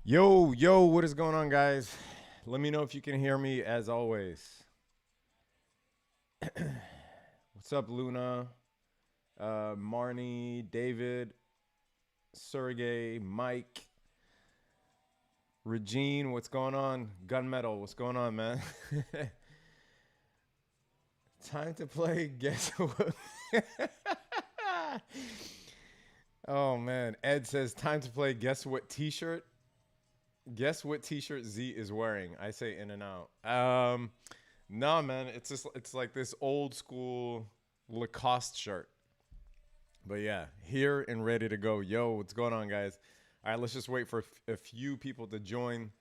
Yo, what is going on, guys? Let me know if you can hear me as always. What's up, Luna? Marnie, David, Sergey, Mike, Regine, what's going on? Gunmetal, what's going on, man? Time to play Guess What? Oh, man. Ed says, time to play Guess What t-shirt? Guess what t-shirt Z is wearing? I say in and out. No, man, it's like this old school Lacoste shirt. But yeah, here and ready to go. Yo, what's going on, guys? All right, let's just wait for a few people to join.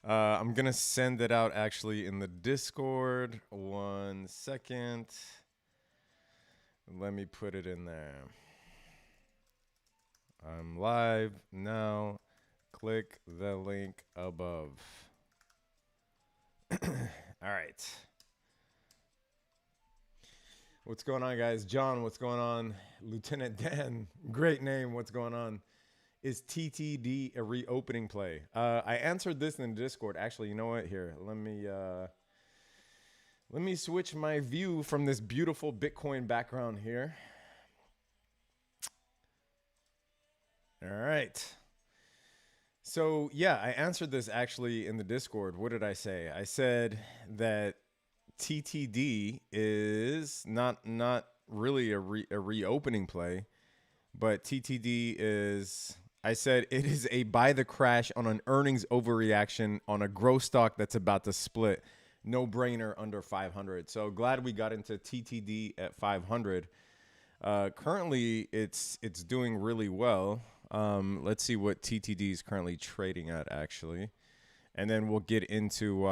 I'm gonna send it out actually in the Discord. 1 second. Let me put it in there. I'm live now. Click the link above. All right. What's going on, guys? John, what's going on? Lieutenant Dan, great name. What's going on? Is TTD a reopening play? I answered this in the Discord. Actually, you know what? Here, let me switch my view from this beautiful Bitcoin background here. All right. So yeah, I answered this actually in the Discord. What did I say? I said that TTD is not really a reopening play, but TTD is, I said it is a buy the crash on an earnings overreaction on a growth stock that's about to split. No brainer under 500. So glad we got into TTD at 500. Currently it's doing really well. Let's see what TTD is currently trading at actually, and then we'll get into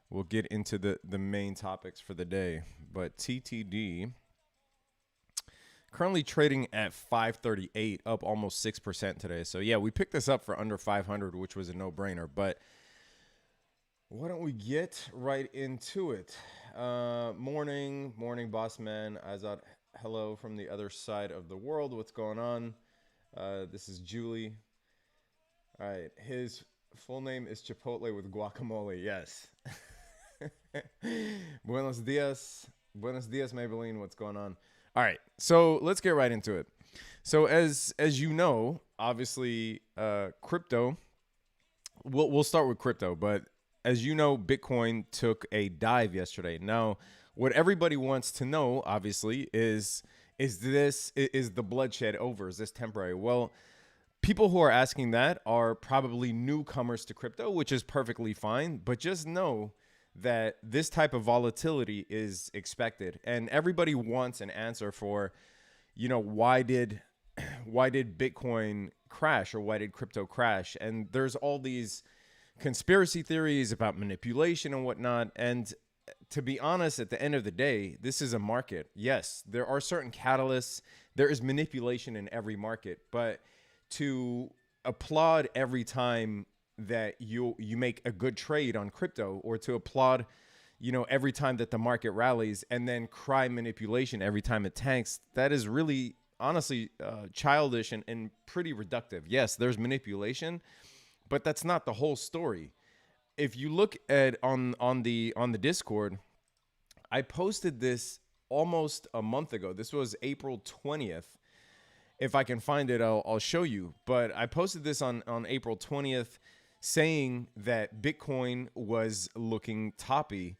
the main topics for the day. But TTD currently trading at 538, up almost 6% today. So yeah, we picked this up for under 500, which was a no-brainer. But why don't we get right into it? Morning, boss man. Azad, hello from the other side of the world. What's going on? This is Julie. All right, his full name is Chipotle with guacamole. Yes. Buenos dias, Maybelline. What's going on? All right, so let's get right into it. So as you know, obviously, crypto. We'll start with crypto, but as you know, Bitcoin took a dive yesterday. Now, what everybody wants to know, obviously, is the bloodshed over? Is this temporary? Well, people who are asking that are probably newcomers to crypto, which is perfectly fine. But just know that this type of volatility is expected, and everybody wants an answer for, why did Bitcoin crash, or why did crypto crash? And there's all these conspiracy theories about manipulation and whatnot. And to be honest, at the end of the day, this is a market. Yes, there are certain catalysts. There is manipulation in every market, but to applaud every time that you make a good trade on crypto, or to applaud, every time that the market rallies, and then cry manipulation every time it tanks, that is really, honestly, childish and pretty reductive. Yes, there's manipulation, but that's not the whole story. If you look at on the Discord, I posted this almost a month ago. This was April 20th. If I can find it, I'll show you. But I posted this on April 20th, saying that Bitcoin was looking toppy,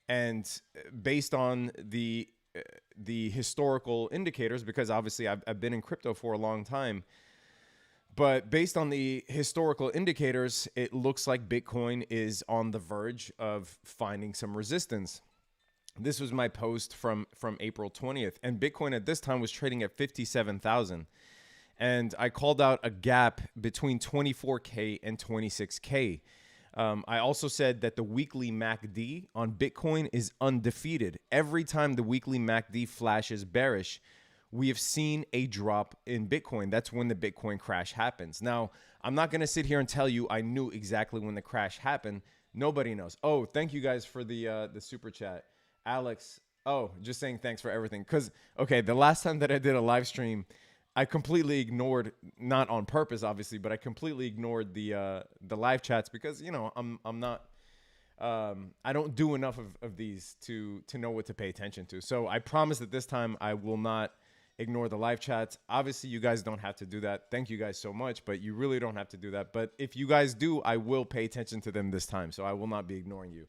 and based on the historical indicators, because obviously I've been in crypto for a long time. But based on the historical indicators, it looks like Bitcoin is on the verge of finding some resistance. This was my post from April 20th. And Bitcoin at this time was trading at 57,000. And I called out a gap between 24K and 26K. I also said that the weekly MACD on Bitcoin is undefeated. Every time the weekly MACD flashes bearish, we have seen a drop in Bitcoin. That's when the Bitcoin crash happens. Now, I'm not going to sit here and tell you I knew exactly when the crash happened. Nobody knows. Oh, thank you guys for the super chat. Alex, oh, just saying thanks for everything. Because, okay, the last time that I did a live stream, I completely ignored, not on purpose, obviously, but I completely ignored the live chats because, you know, I'm not, I don't do enough of these to know what to pay attention to. So I promise that this time I will not ignore the live chats. Obviously, you guys don't have to do that. Thank you guys so much, but you really don't have to do that. But if you guys do, I will pay attention to them this time. So I will not be ignoring you.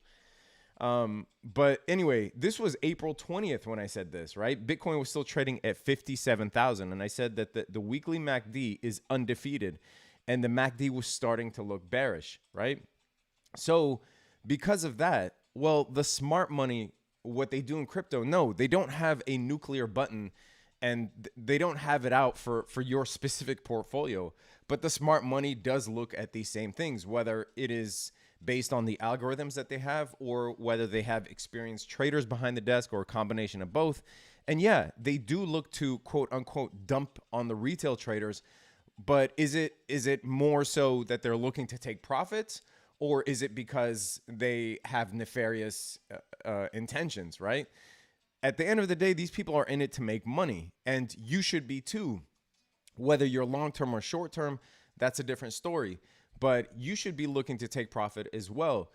But anyway, this was April 20th when I said this, right? Bitcoin was still trading at 57,000. And I said that the weekly MACD is undefeated and the MACD was starting to look bearish, right? So because of that, well, the smart money, what they do in crypto, no, they don't have a nuclear button and they don't have it out for your specific portfolio. But the smart money does look at these same things, whether it is based on the algorithms that they have or whether they have experienced traders behind the desk or a combination of both. And yeah, they do look to quote unquote dump on the retail traders. But is it more so that they're looking to take profits, or is it because they have nefarious intentions, right? At the end of the day, these people are in it to make money, and you should be too. Whether you're long-term or short-term, that's a different story. But you should be looking to take profit as well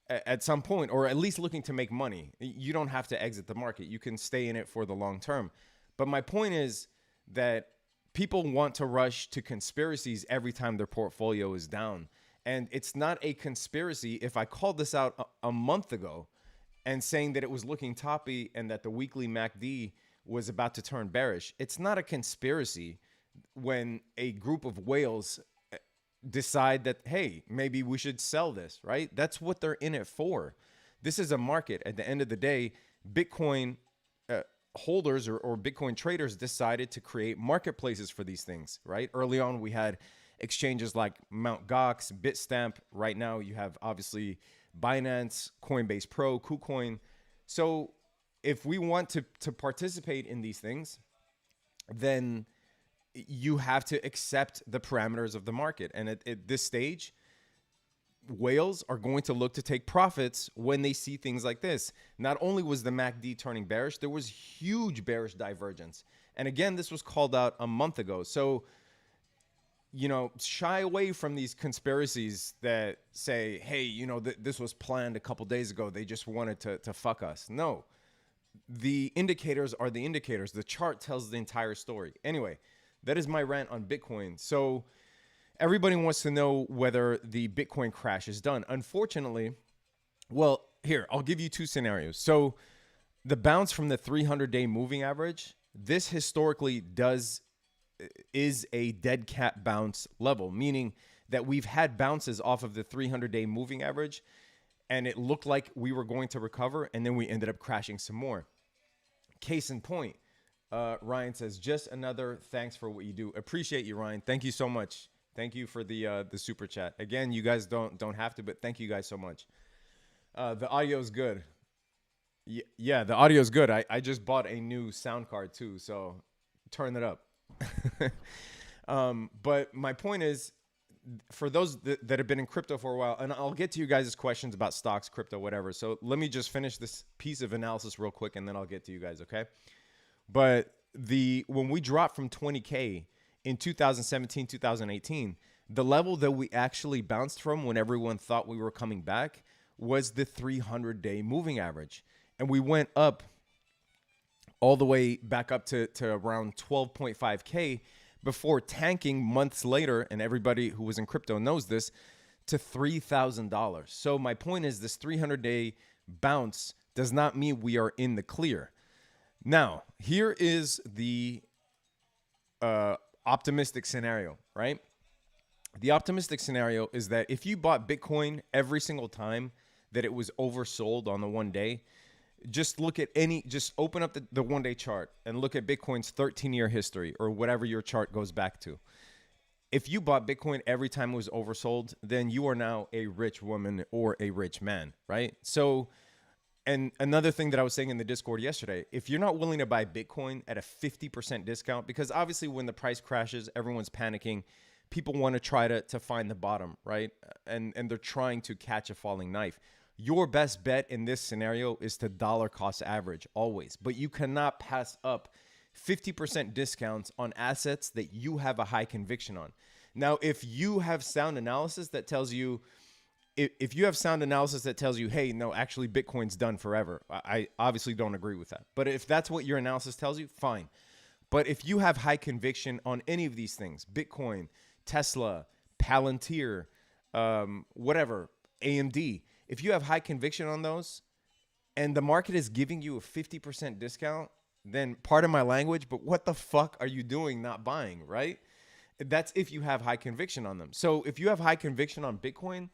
at some point, or at least looking to make money. You don't have to exit the market. You can stay in it for the long term. But my point is that people want to rush to conspiracies every time their portfolio is down. And it's not a conspiracy if I called this out a month ago and saying that it was looking toppy and that the weekly MACD was about to turn bearish. It's not a conspiracy when a group of whales decide that, hey, maybe we should sell this, right? That's what they're in it for. This is a market. At the end of the day, Bitcoin holders or Bitcoin traders decided to create marketplaces for these things, right? Early on, we had exchanges like Mt. Gox, Bitstamp. Right now, you have obviously Binance, Coinbase Pro, KuCoin. So if we want to participate in these things, then you have to accept the parameters of the market. And at this stage, whales are going to look to take profits when they see things like this. Not only was the MACD turning bearish, there was huge bearish divergence. And again, this was called out a month ago. So, you know, shy away from these conspiracies that say, hey, you know, this was planned a couple days ago. They just wanted to fuck us. No, the indicators are the indicators. The chart tells the entire story. Anyway, that is my rant on Bitcoin. So everybody wants to know whether the Bitcoin crash is done. Unfortunately, well, here, I'll give you two scenarios. So the bounce from the 300-day moving average, this historically is a dead cat bounce level, meaning that we've had bounces off of the 300-day moving average, and it looked like we were going to recover, and then we ended up crashing some more. Case in point, Ryan says, just another thanks for what you do. Appreciate you, Ryan. Thank you so much. Thank you for the super chat. Again, you guys don't have to, but thank you guys so much. The audio is good. Yeah, the audio is good. I just bought a new sound card too, so turn it up. But my point is, for those that have been in crypto for a while, and I'll get to you guys' questions about stocks, crypto, whatever. So let me just finish this piece of analysis real quick, and then I'll get to you guys, okay? But when we dropped from 20K in 2017, 2018, the level that we actually bounced from when everyone thought we were coming back was the 300-day moving average. And we went up all the way back up to around 12.5K before tanking months later, and everybody who was in crypto knows this, to $3,000. So my point is, this 300-day bounce does not mean we are in the clear. Now, here is the optimistic scenario, right? The optimistic scenario is that if you bought Bitcoin every single time that it was oversold on the one day, just open up the one-day chart and look at Bitcoin's 13-year history or whatever your chart goes back to. If you bought Bitcoin every time it was oversold, then you are now a rich woman or a rich man, right? So, and another thing that I was saying in the Discord yesterday, if you're not willing to buy Bitcoin at a 50% discount, because obviously when the price crashes, everyone's panicking. People want to try to find the bottom, right? And they're trying to catch a falling knife. Your best bet in this scenario is to dollar cost average always, but you cannot pass up 50% discounts on assets that you have a high conviction on. Now, if you have sound analysis that tells you, hey, no, actually Bitcoin's done forever, I obviously don't agree with that. But if that's what your analysis tells you, fine. But if you have high conviction on any of these things, Bitcoin, Tesla, Palantir, whatever, AMD, if you have high conviction on those and the market is giving you a 50% discount, then pardon my language, but what the fuck are you doing not buying, right? That's if you have high conviction on them. So if you have high conviction on Bitcoin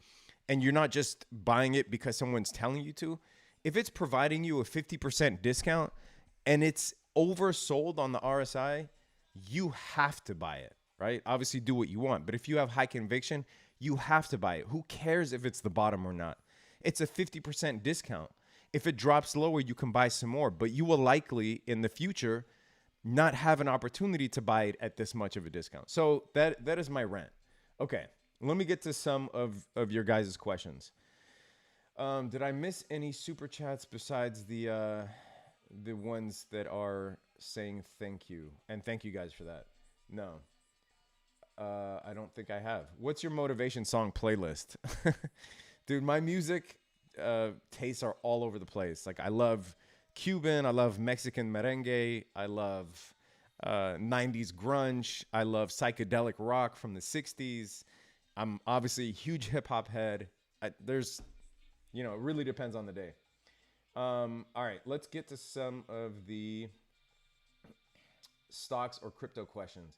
and you're not just buying it because someone's telling you to, if it's providing you a 50% discount and it's oversold on the RSI, you have to buy it, right? Obviously do what you want, but if you have high conviction, you have to buy it. Who cares if it's the bottom or not? It's a 50% discount. If it drops lower, you can buy some more, but you will likely in the future not have an opportunity to buy it at this much of a discount. So that is my rant. Okay, let me get to some of your guys' questions. Did I miss any super chats besides the ones that are saying thank you? And thank you guys for that. No, I don't think I have. What's your motivation song playlist? Dude, my music tastes are all over the place. Like I love Cuban, I love Mexican merengue, I love 90s grunge, I love psychedelic rock from the 60s. I'm obviously a huge hip hop head. It really depends on the day. All right, let's get to some of the stocks or crypto questions.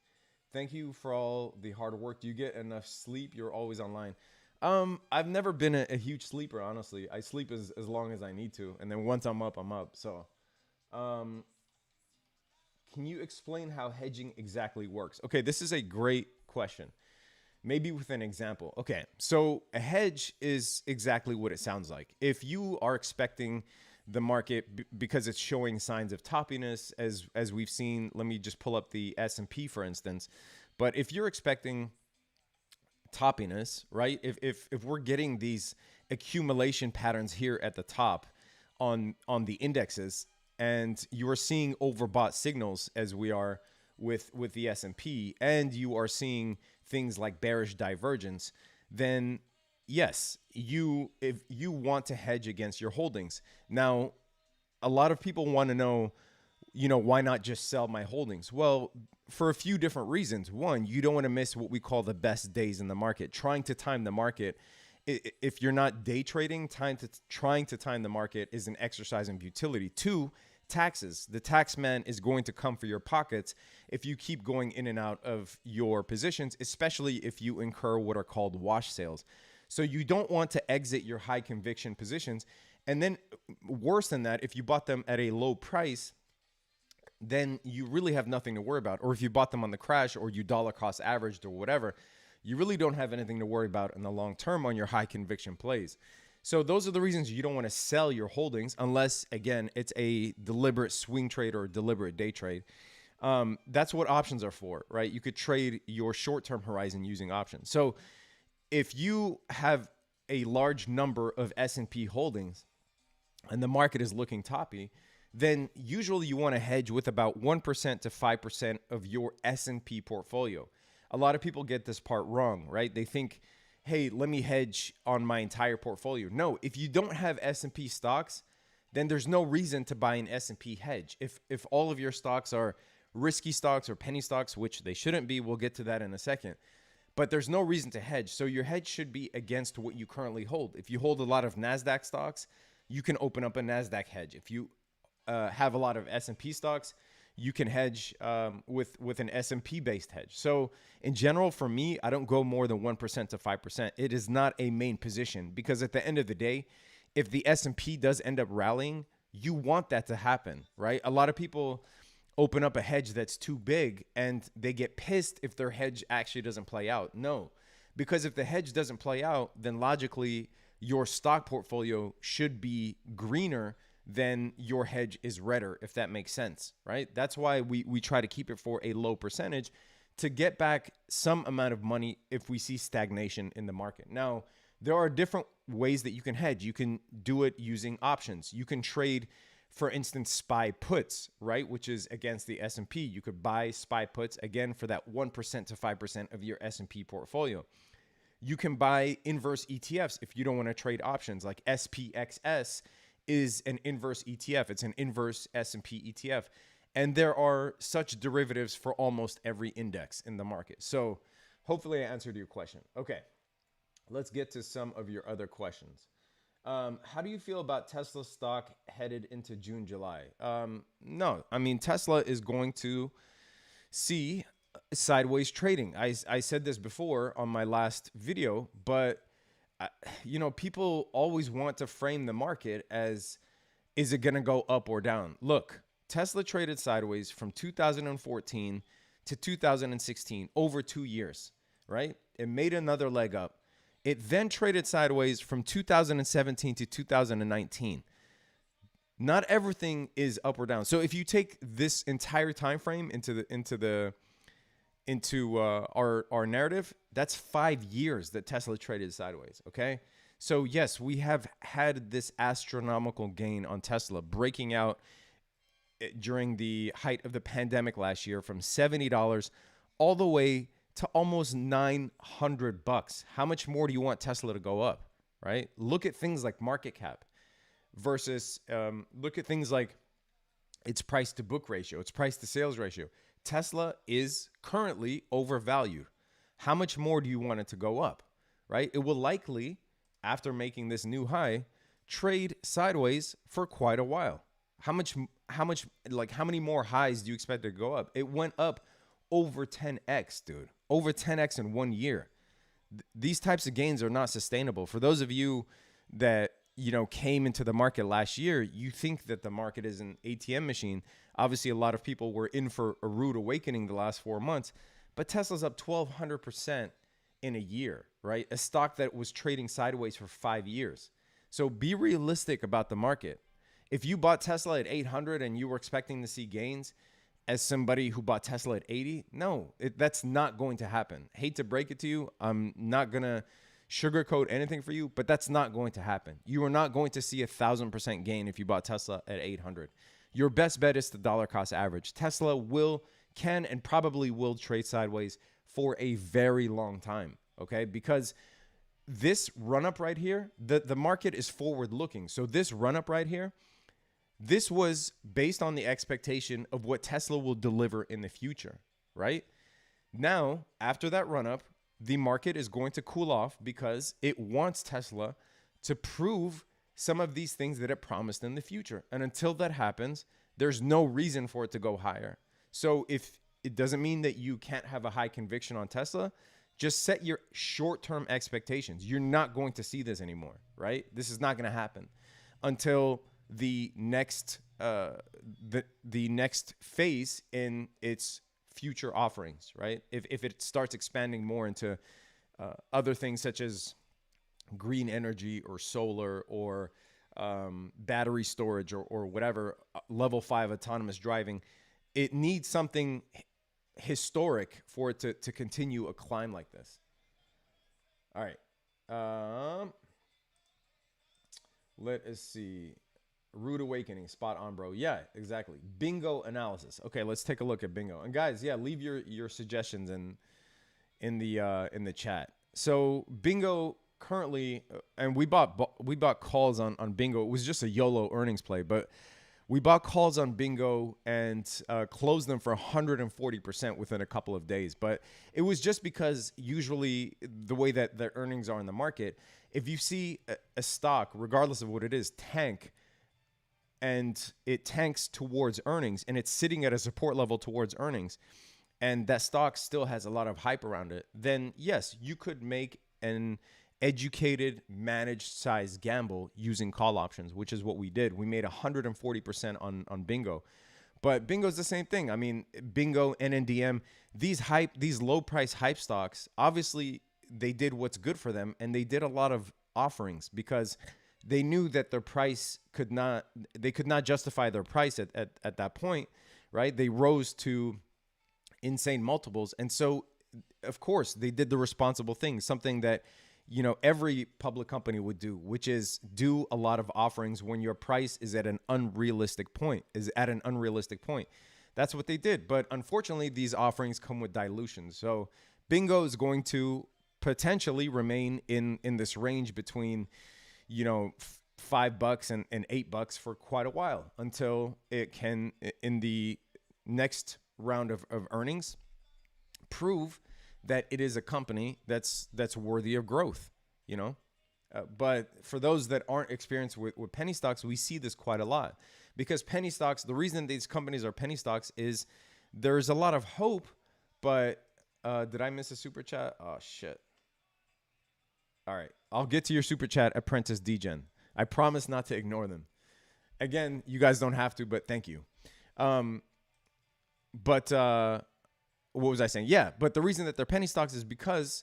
Thank you for all the hard work. Do you get enough sleep? You're always online. I've never been a huge sleeper, honestly. I sleep as long as I need to. And then once I'm up, I'm up. So, can you explain how hedging exactly works? Okay, this is a great question. Maybe with an example. Okay, so a hedge is exactly what it sounds like. If you are expecting the market because it's showing signs of toppiness, as we've seen, let me just pull up the S&P, for instance. But if you're expecting toppiness, right? If we're getting these accumulation patterns here at the top on the indexes, and you are seeing overbought signals as we are with the S&P, and you are seeing things like bearish divergence, then yes, if you want to hedge against your holdings. Now, a lot of people want to know, why not just sell my holdings? Well, for a few different reasons. One, you don't want to miss what we call the best days in the market. Trying to time the market, if you're not day trading, trying to time the market is an exercise in futility. Two, taxes. The tax man is going to come for your pockets if you keep going in and out of your positions, especially if you incur what are called wash sales. So you don't want to exit your high conviction positions. And then worse than that, if you bought them at a low price, then you really have nothing to worry about. Or if you bought them on the crash or you dollar cost averaged or whatever, you really don't have anything to worry about in the long term on your high conviction plays. So those are the reasons you don't want to sell your holdings unless, again, it's a deliberate swing trade or a deliberate day trade. That's what options are for, right? You could trade your short-term horizon using options. So if you have a large number of S&P holdings and the market is looking toppy, then usually you want to hedge with about 1% to 5% of your S&P portfolio. A lot of people get this part wrong, right? They think, hey, let me hedge on my entire portfolio. No, if you don't have S&P stocks, then there's no reason to buy an S&P hedge. If all of your stocks are risky stocks or penny stocks, which they shouldn't be, we'll get to that in a second. But there's no reason to hedge. So your hedge should be against what you currently hold. If you hold a lot of NASDAQ stocks, you can open up a NASDAQ hedge. If you have a lot of S&P stocks, you can hedge with an S&P based hedge. So in general, for me, I don't go more than 1% to 5%. It is not a main position because at the end of the day, if the S&P does end up rallying, you want that to happen, right? A lot of people open up a hedge that's too big and they get pissed if their hedge actually doesn't play out. No, because if the hedge doesn't play out, then logically your stock portfolio should be greener than your hedge is redder, if that makes sense, right? That's why we try to keep it for a low percentage to get back some amount of money if we see stagnation in the market. Now, there are different ways that you can hedge. You can do it using options. You can trade for instance, SPY puts, right, which is against the S&P. You could buy SPY puts, again, for that 1% to 5% of your S&P portfolio. You can buy inverse ETFs if you don't want to trade options, like SPXS is an inverse ETF. It's an inverse S&P ETF. And there are such derivatives for almost every index in the market. So hopefully I answered your question. Okay, let's get to some of your other questions. How do you feel about Tesla stock headed into June, July? No, I mean, Tesla is going to see sideways trading. I said this before on my last video, but people always want to frame the market as, is it going to go up or down? Look, Tesla traded sideways from 2014 to 2016, over 2 years, right? It made another leg up. It then traded sideways from 2017 to 2019. Not everything is up or down. So if you take this entire time frame into our narrative, that's 5 years that Tesla traded sideways. Okay, so yes, we have had this astronomical gain on Tesla, breaking out during the height of the pandemic last year from $70 all the way to almost $900. How much more do you want Tesla to go up, right? Look at things like market cap versus look at things like its price to book ratio, its price to sales ratio. Tesla is currently overvalued. How much more do you want it to go up, right? It will likely, after making this new high, trade sideways for quite a while. How many more highs do you expect to go up? It went up over 10x, dude. Over 10x in 1 year. These types of gains are not sustainable. For those of you that, came into the market last year, you think that the market is an ATM machine. Obviously, a lot of people were in for a rude awakening the last 4 months, but Tesla's up 1,200% in a year, right? A stock that was trading sideways for 5 years. So be realistic about the market. If you bought Tesla at 800 and you were expecting to see gains as somebody who bought Tesla at 80, no, that's not going to happen. Hate to break it to you. I'm not going to sugarcoat anything for you, but that's not going to happen. You are not going to see 1,000% gain if you bought Tesla at 800. Your best bet is the dollar cost average. Tesla can and probably will trade sideways for a very long time, okay? Because this run up right here, the market is forward looking. So this run up right here, this was based on the expectation of what Tesla will deliver in the future, right? Now, after that run up, the market is going to cool off because it wants Tesla to prove some of these things that it promised in the future. And until that happens, there's no reason for it to go higher. So if it doesn't mean that you can't have a high conviction on Tesla, just set your short-term expectations. You're not going to see this anymore, right? This is not going to happen until the next next phase in its future offerings, right? If it starts expanding more into other things such as green energy or solar or battery storage or whatever, level 5 autonomous driving, it needs something historic for it to continue a climb like this. All right. Let us see. Rude awakening, spot on, bro. Yeah, exactly. Bingo analysis. Okay, let's take a look at bingo. And guys, yeah, leave your suggestions in the chat. So bingo currently, and we bought calls on bingo. It was just a YOLO earnings play, but we bought calls on bingo and closed them for 140% within a couple of days. But it was just because usually the way that the earnings are in the market, if you see a stock, regardless of what it is, tank, and it tanks towards earnings and it's sitting at a support level towards earnings, and that stock still has a lot of hype around it, then yes, you could make an educated, managed size gamble using call options, which is what we did. We made 140% on bingo. But bingo is the same thing. I mean, bingo, NNDM, these low price hype stocks, obviously they did what's good for them, and they did a lot of offerings because they knew that their price could not justify their price at that point, right? They rose to insane multiples. And so, of course, they did the responsible thing, something that, every public company would do, which is do a lot of offerings when your price is at an unrealistic point, That's what they did. But unfortunately, these offerings come with dilution. So Bingo is going to potentially remain in this range between, $5 and $8 for quite a while until it can, in the next round of earnings, prove that it is a company that's worthy of growth, But for those that aren't experienced with penny stocks, we see this quite a lot, because penny stocks, the reason these companies are penny stocks is there's a lot of hope, but did I miss a super chat? Oh, shit. All right. I'll get to your super chat, Apprentice Degen. I promise not to ignore them. Again, you guys don't have to, but thank you. But what was I saying? Yeah, but the reason that they're penny stocks is because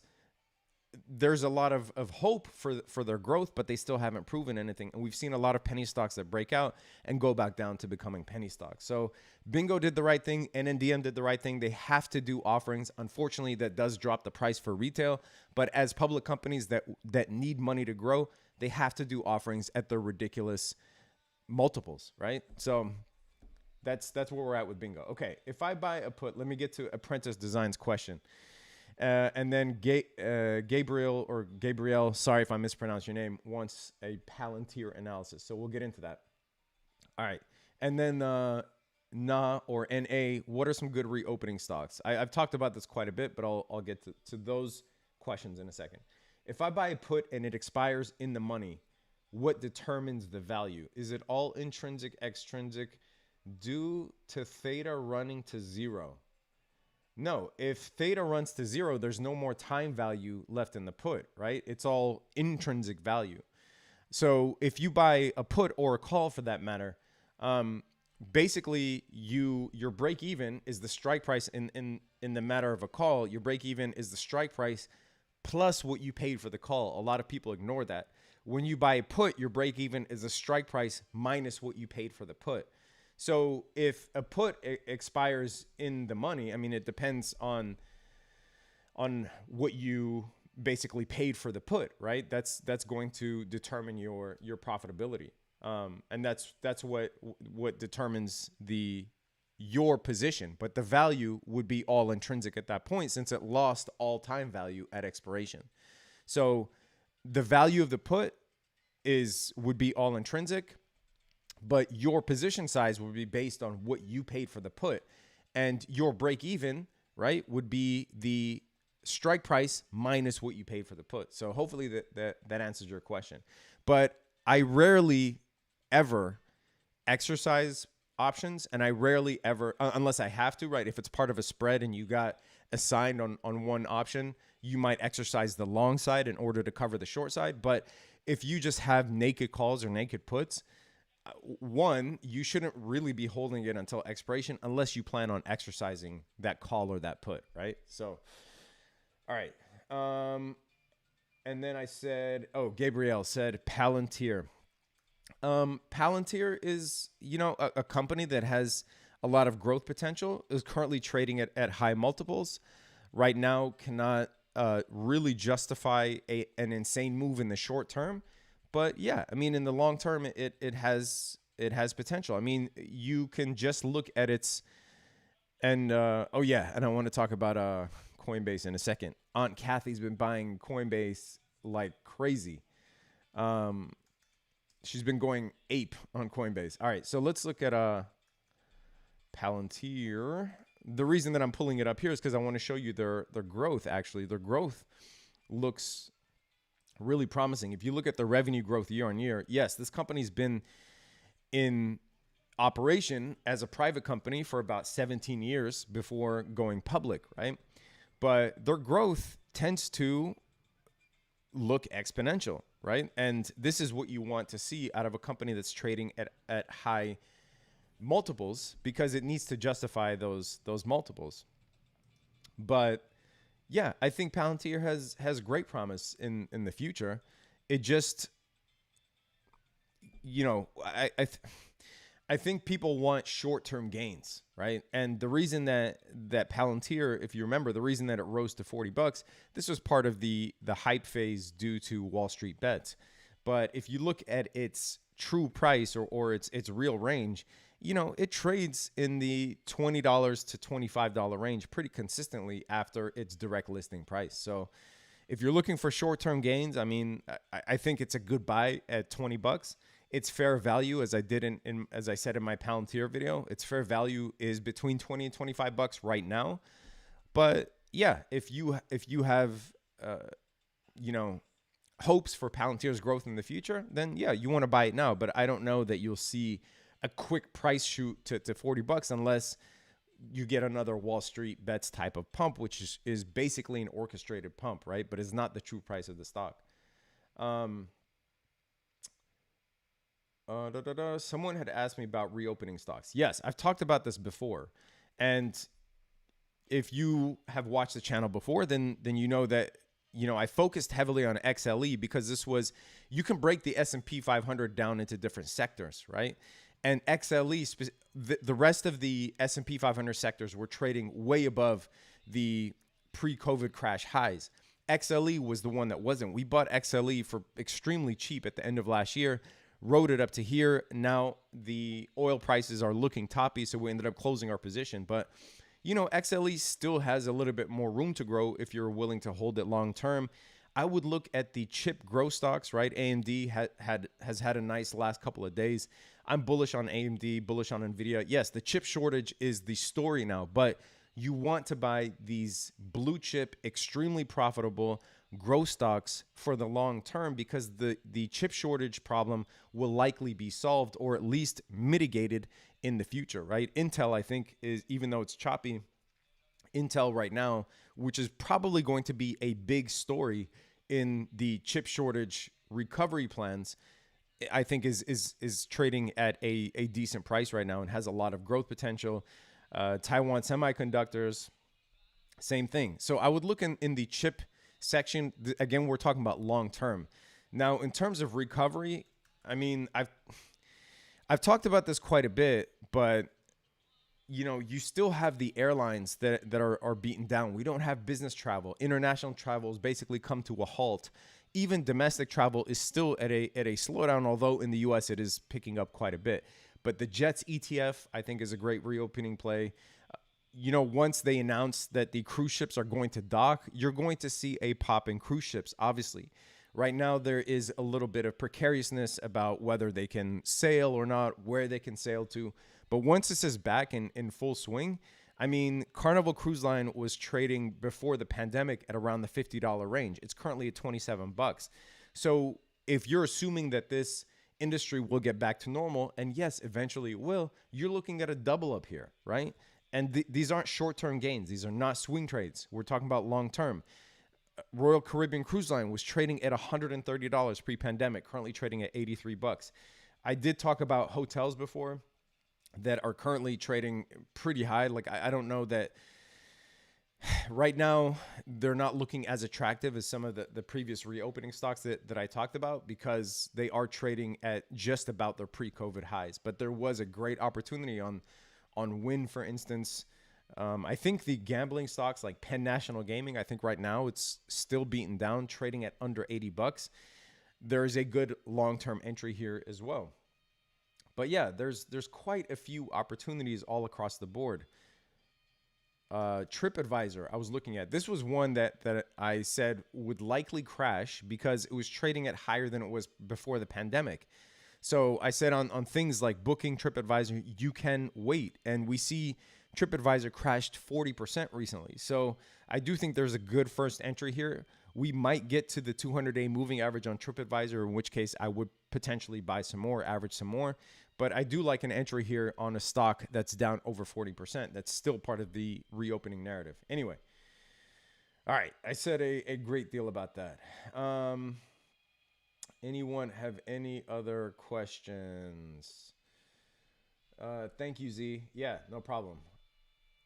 there's a lot of hope for their growth, but they still haven't proven anything. And we've seen a lot of penny stocks that break out and go back down to becoming penny stocks. So Bingo did the right thing. NNDM did the right thing. They have to do offerings. Unfortunately, that does drop the price for retail. But as public companies that need money to grow, they have to do offerings at the ridiculous multiples, right? So that's where we're at with Bingo. Okay, if I buy a put, let me get to Apprentice Design's question. And then Gabriel, sorry if I mispronounced your name, wants a Palantir analysis. So we'll get into that. All right. And then NA, what are some good reopening stocks? I've talked about this quite a bit, but I'll get to those questions in a second. If I buy a put and it expires in the money, what determines the value? Is it all intrinsic, extrinsic, due to theta running to zero? No, if theta runs to zero, there's no more time value left in the put, right? It's all intrinsic value. So if you buy a put or a call for that matter, basically your break even is the strike price in the matter of a call. Your break even is the strike price plus what you paid for the call. A lot of people ignore that. When you buy a put, your break even is the strike price minus what you paid for the put. So if a put expires in the money, I mean, it depends on what you basically paid for the put, right? That's going to determine your profitability, and that's what determines your position. But the value would be all intrinsic at that point, since it lost all time value at expiration. So the value of the put would be all intrinsic. But your position size would be based on what you paid for the put, and your break even, right, would be the strike price minus what you paid for the put. So hopefully that answers your question. But I rarely ever exercise options, and I rarely ever, unless I have to, right? If it's part of a spread and you got assigned on one option, you might exercise the long side in order to cover the short side. But if you just have naked calls or naked puts, one, you shouldn't really be holding it until expiration unless you plan on exercising that call or that put, right? So, all right. And then I said, Gabriel said Palantir. Palantir is, a company that has a lot of growth potential, is currently trading at high multiples. Right now, cannot really justify an insane move in the short term. But yeah, I mean, in the long term, it has potential. I mean, you can just look at its, and and I want to talk about Coinbase in a second. Aunt Kathy's been buying Coinbase like crazy. She's been going ape on Coinbase. All right, so let's look at Palantir. The reason that I'm pulling it up here is because I want to show you their growth. Actually, their growth looks really promising. If you look at the revenue growth year on year, yes, this company's been in operation as a private company for about 17 years before going public, right? But their growth tends to look exponential, right? And this is what you want to see out of a company that's trading at high multiples, because it needs to justify those multiples. But yeah, I think Palantir has great promise in the future. It just, I think people want short-term gains, right? And the reason that Palantir, if you remember, the reason that it rose to $40, this was part of the hype phase due to Wall Street bets. But if you look at its true price or its real range, it trades in the $20 to $25 range pretty consistently after its direct listing price. So if you're looking for short-term gains, I mean, I think it's a good buy at $20. It's fair value, as I did as I said in my Palantir video. Its fair value is between 20 and $25 right now. But yeah, if you have you know hopes for Palantir's growth in the future, then yeah, you want to buy it now. But I don't know that you'll see a quick price shoot to $40 unless you get another Wall Street bets type of pump, which is basically an orchestrated pump, right? But it's not the true price of the stock. Someone had asked me about reopening stocks. Yes, I've talked about this before. And if you have watched the channel before, then you know that I focused heavily on XLE because you can break the S&P 500 down into different sectors, right? And XLE, the rest of the S&P 500 sectors were trading way above the pre-COVID crash highs. XLE was the one that wasn't. We bought XLE for extremely cheap at the end of last year, rode it up to here. Now the oil prices are looking toppy, so we ended up closing our position. But XLE still has a little bit more room to grow if you're willing to hold it long term. I would look at the chip growth stocks, right? AMD has had a nice last couple of days. I'm bullish on AMD, bullish on NVIDIA. Yes, the chip shortage is the story now, but you want to buy these blue chip, extremely profitable growth stocks for the long term because the chip shortage problem will likely be solved or at least mitigated in the future, right? Intel, I think, is, even though it's choppy, Intel right now, which is probably going to be a big story in the chip shortage recovery plans, I think is trading at a decent price right now and has a lot of growth potential. Taiwan Semiconductors, same thing. So I would look in the chip section. Again, we're talking about long term. Now, in terms of recovery, I mean, I've talked about this quite a bit, but you still have the airlines that are beaten down. We don't have business travel. International travel has basically come to a halt. Even domestic travel is still at a slowdown, although in the US it is picking up quite a bit. But the Jets ETF, I think, is a great reopening play. Once they announce that the cruise ships are going to dock, you're going to see a pop in cruise ships, obviously. Right now, there is a little bit of precariousness about whether they can sail or not, where they can sail to. But once this is back in full swing, I mean, Carnival Cruise Line was trading before the pandemic at around the $50 range. It's currently at $27. So if you're assuming that this industry will get back to normal, and yes, eventually it will, you're looking at a double up here, right? And these aren't short-term gains. These are not swing trades. We're talking about long-term. Royal Caribbean Cruise Line was trading at $130 pre-pandemic, currently trading at $83. I did talk about hotels before that are currently trading pretty high. Like, I don't know that right now they're not looking as attractive as some of the previous reopening stocks that I talked about because they are trading at just about their pre-COVID highs. But there was a great opportunity on Wynn, for instance. I think the gambling stocks like Penn National Gaming, I think right now it's still beaten down, trading at under $80. There is a good long-term entry here as well. But yeah, there's quite a few opportunities all across the board. TripAdvisor, I was looking at. This was one that I said would likely crash because it was trading at higher than it was before the pandemic. So I said on things like Booking, TripAdvisor, you can wait. And we see TripAdvisor crashed 40% recently. So I do think there's a good first entry here. We might get to the 200-day moving average on TripAdvisor, in which case I would potentially buy some more, average some more. But I do like an entry here on a stock that's down over 40%. That's still part of the reopening narrative. Anyway, all right. I said a great deal about that. Anyone have any other questions? Thank you, Z. Yeah, no problem.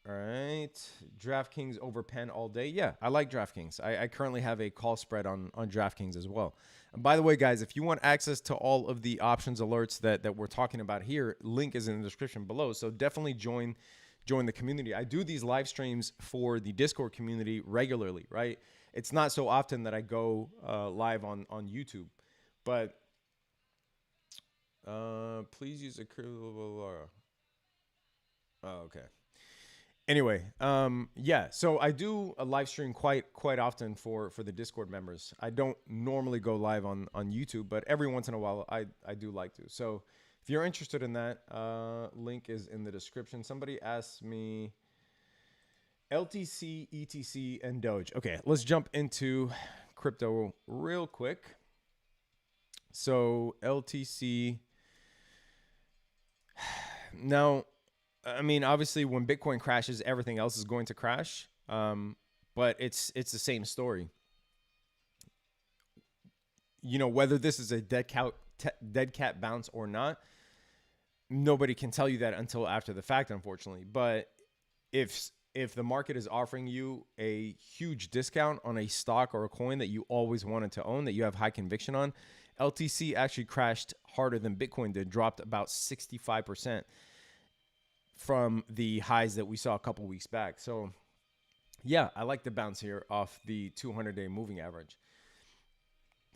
All right. DraftKings over Penn all day. Yeah, I like DraftKings. I currently have a call spread on DraftKings as well. And by the way, guys, if you want access to all of the options alerts that we're talking about here, link is in the description below. So definitely join the community. I do these live streams for the Discord community regularly, right? It's not so often that I go live on YouTube, but please use a oh, okay. Anyway, yeah, so I do a live stream quite often for the Discord members. I don't normally go live on YouTube, but every once in a while I do like to. So if you're interested in that, link is in the description. Somebody asked me LTC, ETC, and Doge. Okay, let's jump into crypto real quick. So LTC. Now, I mean, obviously, when Bitcoin crashes, everything else is going to crash. But it's the same story. You know, whether this is a dead cat bounce or not, nobody can tell you that until after the fact, unfortunately. But if the market is offering you a huge discount on a stock or a coin that you always wanted to own, that you have high conviction on, LTC actually crashed harder than Bitcoin did, dropped about 65% from the highs that we saw a couple weeks back. So yeah, I like the bounce here off the 200-day moving average.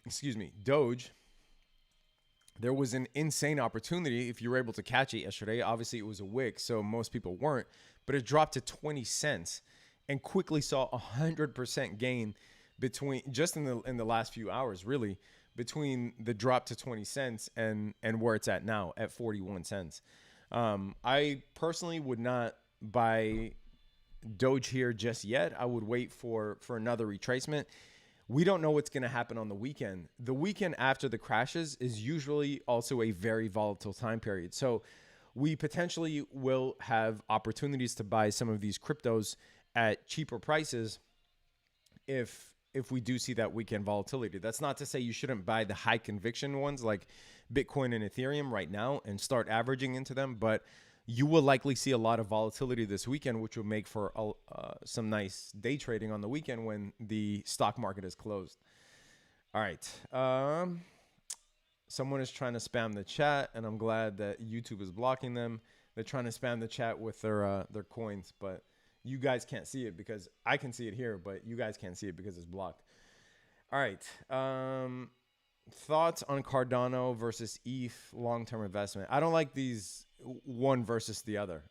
Excuse me. Doge, there was an insane opportunity if you were able to catch it yesterday. Obviously, it was a wick, so most people weren't, but it dropped to 20 cents and quickly saw 100% gain between just in the last few hours, really, between the drop to 20 cents and where it's at now at 41 cents. I personally would not buy Doge here just yet. I would wait for another retracement. We don't know what's going to happen on the weekend. The weekend after the crashes is usually also a very volatile time period. So we potentially will have opportunities to buy some of these cryptos at cheaper prices if we do see that weekend volatility. That's not to say you shouldn't buy the high conviction ones like Bitcoin and Ethereum right now and start averaging into them, but you will likely see a lot of volatility this weekend, which will make for some nice day trading on the weekend when the stock market is closed. All right. Someone is trying to spam the chat, and I'm glad that YouTube is blocking them. They're trying to spam the chat with their coins, but you guys can't see it because I can see it here, but you guys can't see it because it's blocked. All right. Thoughts on Cardano versus ETH long-term investment? I don't like these one versus the other.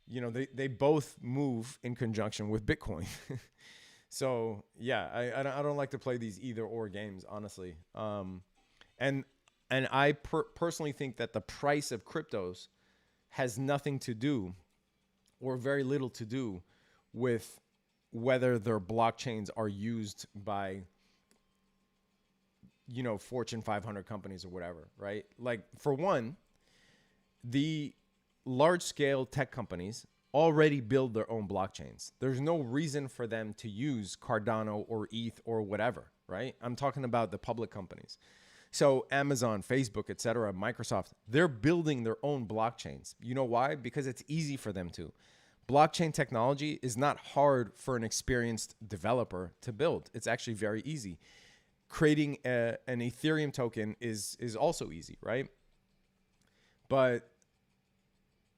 You know, they both move in conjunction with Bitcoin. So yeah, I don't like to play these either or games, honestly. And I personally think that the price of cryptos has nothing to do or very little to do with whether their blockchains are used by, you know, Fortune 500 companies or whatever, right? Like, for one, the large scale tech companies already build their own blockchains. There's no reason for them to use Cardano or ETH or whatever, right? I'm talking about the public companies. So Amazon, Facebook, etc., Microsoft, they're building their own blockchains. You know why? Because it's easy for them to. Blockchain technology is not hard for an experienced developer to build. It's actually very easy. Creating an Ethereum token is also easy, right? But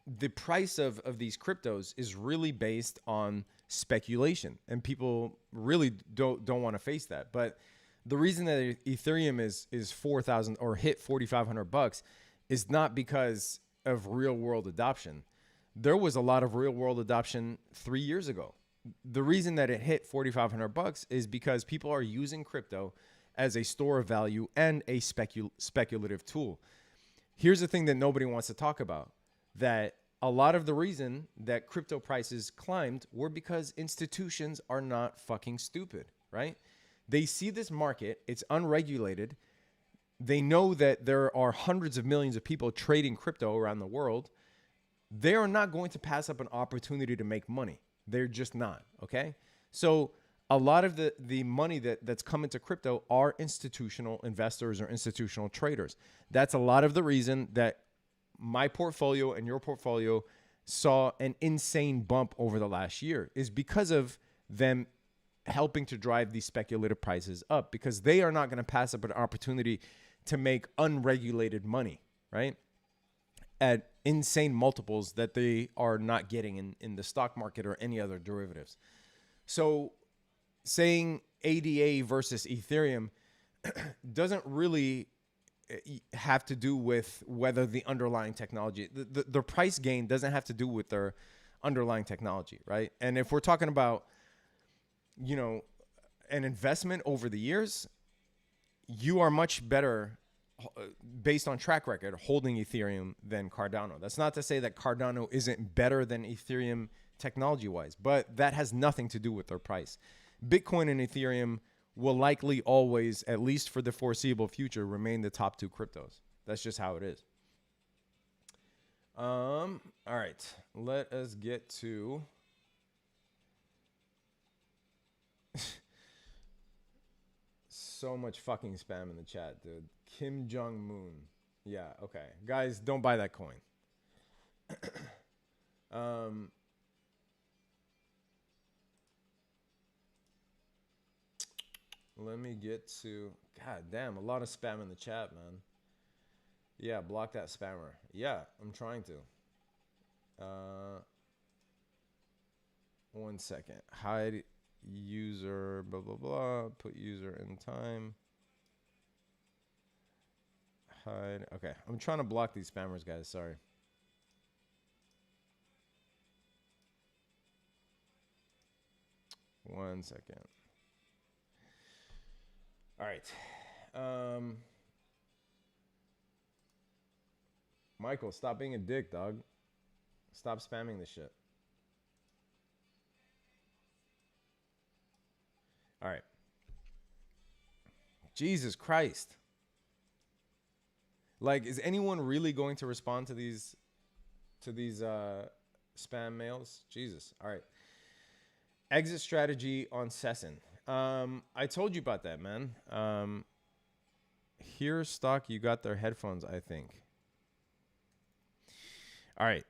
the price of these cryptos is really based on speculation, and people really don't want to face that. But the reason that Ethereum is 4,000 or hit $4,500 is not because of real world adoption. There was a lot of real world adoption 3 years ago. The reason that it hit $4,500 is because people are using crypto as a store of value and a speculative tool. Here's the thing that nobody wants to talk about, that a lot of the reason that crypto prices climbed were because institutions are not fucking stupid, right? They see this market, it's unregulated. They know that there are hundreds of millions of people trading crypto around the world. They are not going to pass up an opportunity to make money. They're just not, okay? So a lot of the money that's come into crypto are institutional investors or institutional traders. That's a lot of the reason that my portfolio and your portfolio saw an insane bump over the last year is because of them helping to drive these speculative prices up, because they are not going to pass up an opportunity to make unregulated money, right? At insane multiples that they are not getting in the stock market or any other derivatives. So saying ADA versus Ethereum doesn't really have to do with whether the underlying technology, the price gain doesn't have to do with their underlying technology, right? And if we're talking about, you know, an investment over the years, you are much better based on track record holding Ethereum than Cardano. That's not to say that Cardano isn't better than Ethereum technology wise, but that has nothing to do with their price. Bitcoin and Ethereum will likely always, at least for the foreseeable future, remain the top two cryptos. That's just how it is. All right, let us get to so much fucking spam in the chat, dude. Kim Jong-moon. Yeah, okay. Guys, don't buy that coin. Let me get to, God damn, a lot of spam in the chat, man. Yeah, block that spammer. Yeah, I'm trying to. 1 second. Hide user, blah, blah, blah. Put user in time. Hide. Okay, I'm trying to block these spammers, guys. Sorry. One second. All right. Michael, stop being a dick, dog. Stop spamming this shit. All right. Jesus Christ. Like, is anyone really going to respond to these spam mails? Jesus. All right. Exit strategy on Sessin. I told you about that, man. Here, stock, you got their headphones, I think. All right.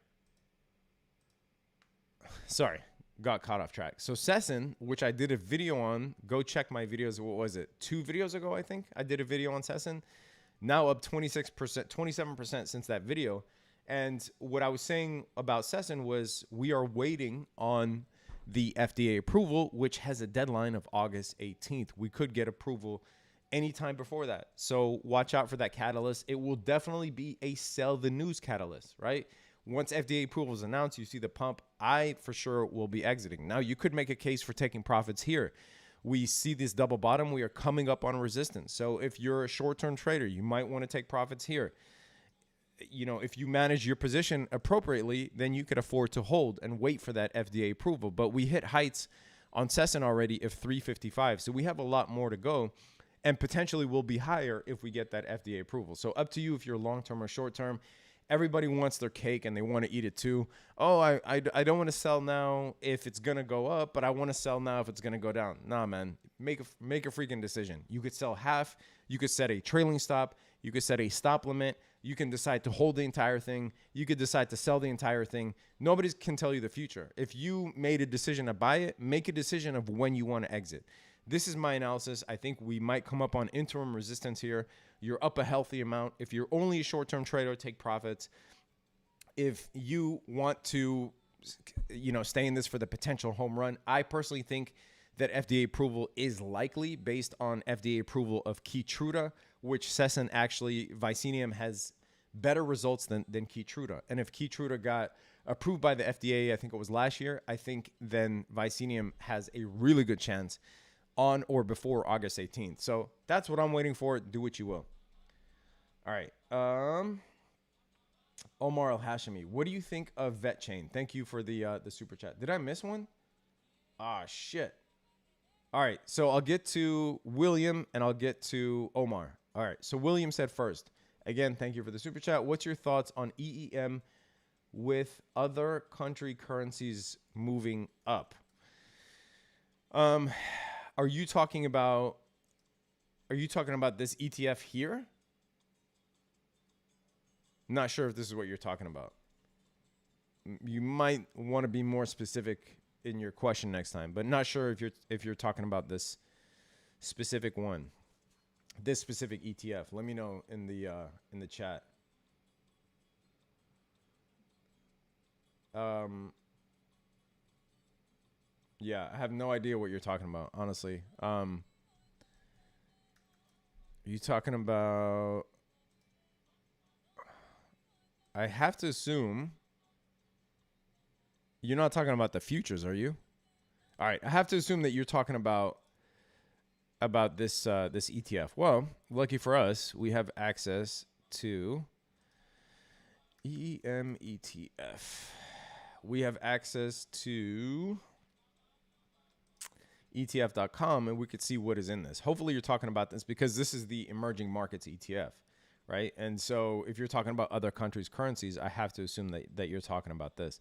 Sorry, got caught off track. So Sessin, which I did a video on, go check my videos. What was it? 2 videos ago, I think I did a video on Sessin. Now up 26%, 27% since that video. And what I was saying about Sessin was we are waiting on the FDA approval, which has a deadline of August 18th. We could get approval anytime before that. So watch out for that catalyst. It will definitely be a sell the news catalyst, right? Once FDA approval is announced, you see the pump, I for sure will be exiting. Now, you could make a case for taking profits here. We see this double bottom. We are coming up on resistance. So if you're a short-term trader, you might want to take profits here. You know, if you manage your position appropriately, then you could afford to hold and wait for that FDA approval. But we hit heights on Sessin already of 355. So we have a lot more to go, and potentially will be higher if we get that FDA approval. So up to you if you're long-term or short-term. Everybody wants their cake and they want to eat it too. Oh, I don't want to sell now if it's going to go up, but I want to sell now if it's going to go down. Nah, man, make a freaking decision. You could sell half. You could set a trailing stop. You could set a stop limit. You can decide to hold the entire thing. You could decide to sell the entire thing. Nobody can tell you the future. If you made a decision to buy it, make a decision of when you want to exit. This is my analysis. I think we might come up on interim resistance here. You're up a healthy amount. If you're only a short-term trader, take profits. If you want to, you know, stay in this for the potential home run, I personally think that FDA approval is likely based on FDA approval of Keytruda, which Sessin actually, Vicinium has better results than Keytruda. And if Keytruda got approved by the FDA, I think it was last year, I think then Vicinium has a really good chance on or before August 18th. So that's what I'm waiting for. Do what you will. All right. Omar Al-Hashimi, what do you think of VetChain? Thank you for the super chat. Did I miss one? Ah, shit. All right. So I'll get to William and I'll get to Omar. All right. So William said first. Again, thank you for the super chat. What's your thoughts on EEM with other country currencies moving up? Are you talking about this ETF here? Not sure if this is what you're talking about. you might want to be more specific in your question next time, but not sure if you're talking about this specific one, this specific ETF. Let me know in the chat. Yeah, I have no idea what you're talking about, honestly. Are you talking about? I have to assume you're not talking about the futures, are you? All right, I have to assume that you're talking about this this ETF. Well, lucky for us, we have access to EMETF. We have access to ETF.com, and we could see what is in this. Hopefully you're talking about this because this is the emerging markets ETF, right? And so if you're talking about other countries' currencies, I have to assume that you're talking about this.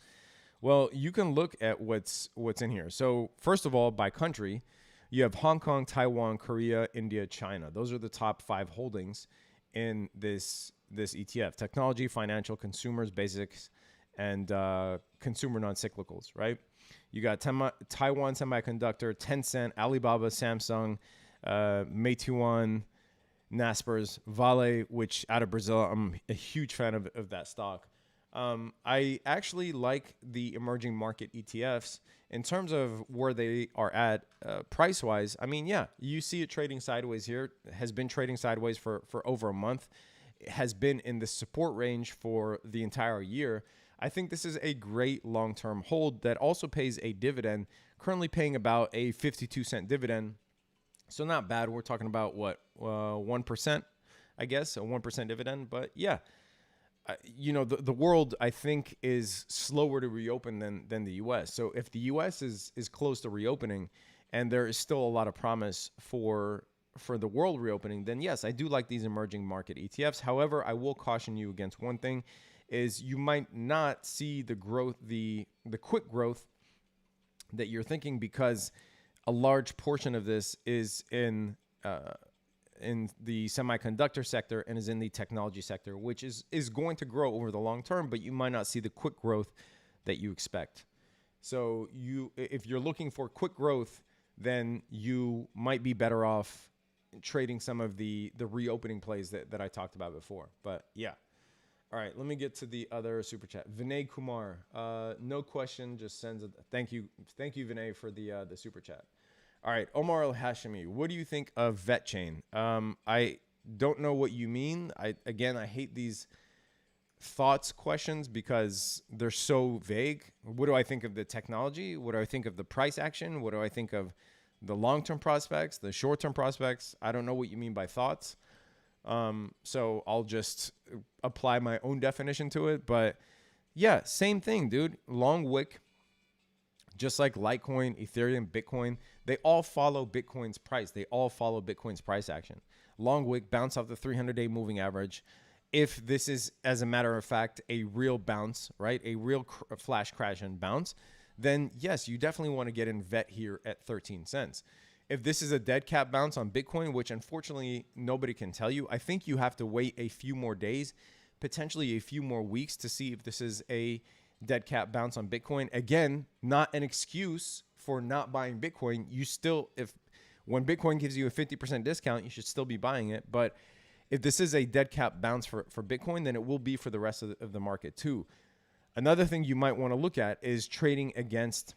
Well, you can look at what's in here. So first of all, by country, you have Hong Kong, Taiwan, Korea, India, China. Those are the top 5 holdings in this ETF. Technology, financial, consumers, basics, and consumer non-cyclicals, right? You got Taiwan Semiconductor, Tencent, Alibaba, Samsung, Meituan, Naspers, Vale, which out of Brazil, I'm a huge fan of that stock. I actually like the emerging market ETFs in terms of where they are at price-wise. I mean, yeah, you see it trading sideways here. It has been trading sideways for over a month. It has been in the support range for the entire year. I think this is a great long-term hold that also pays a dividend, currently paying about a 52-cent dividend. So not bad. We're talking about what, 1%, I guess, a 1% dividend. But yeah, you know, the world, I think, is slower to reopen than the U.S. So if the U.S. is close to reopening and there is still a lot of promise for the world reopening, then yes, I do like these emerging market ETFs. However, I will caution you against one thing, is you might not see the growth, the quick growth that you're thinking, because a large portion of this is in the semiconductor sector and is in the technology sector, which is going to grow over the long term, but you might not see the quick growth that you expect. So if you're looking for quick growth, then you might be better off trading some of the reopening plays that I talked about before. But yeah. All right, let me get to the other super chat. Vinay Kumar, no question, just sends a thank you, Vinay, for the super chat. All right, Omar Al Hashimi, what do you think of VetChain? I don't know what you mean. I hate these thoughts questions because they're so vague. What do I think of the technology? What do I think of the price action? What do I think of the long-term prospects, the short-term prospects? I don't know what you mean by thoughts. So I'll just apply my own definition to it. But yeah, same thing, dude. Long wick, just like Litecoin, Ethereum, Bitcoin, they all follow Bitcoin's price. They all follow Bitcoin's price action. Long wick, bounce off the 300-day moving average. If this is, as a matter of fact, a real bounce, right? A real flash crash and bounce, then yes, you definitely want to get in VET here at 13 cents. If this is a dead cat bounce on Bitcoin, which unfortunately nobody can tell you, I think you have to wait a few more days, potentially a few more weeks, to see if this is a dead cat bounce on Bitcoin. Again, not an excuse for not buying Bitcoin. You still, when Bitcoin gives you a 50% discount, you should still be buying it. But if this is a dead cat bounce for Bitcoin, then it will be for the rest of the market too. Another thing you might want to look at is trading against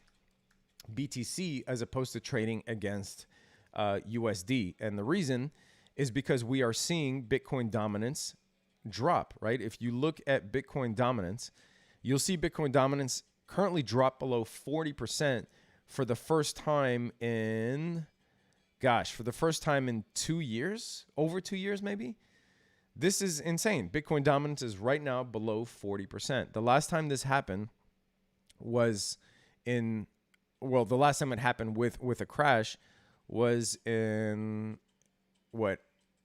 BTC as opposed to trading against USD. And the reason is because we are seeing Bitcoin dominance drop, right? If you look at Bitcoin dominance, you'll see Bitcoin dominance currently drop below 40% for the first time in, for the first time in 2 years, over 2 years maybe. This is insane. Bitcoin dominance is right now below 40%. The last time this happened was the last time it happened with a crash was in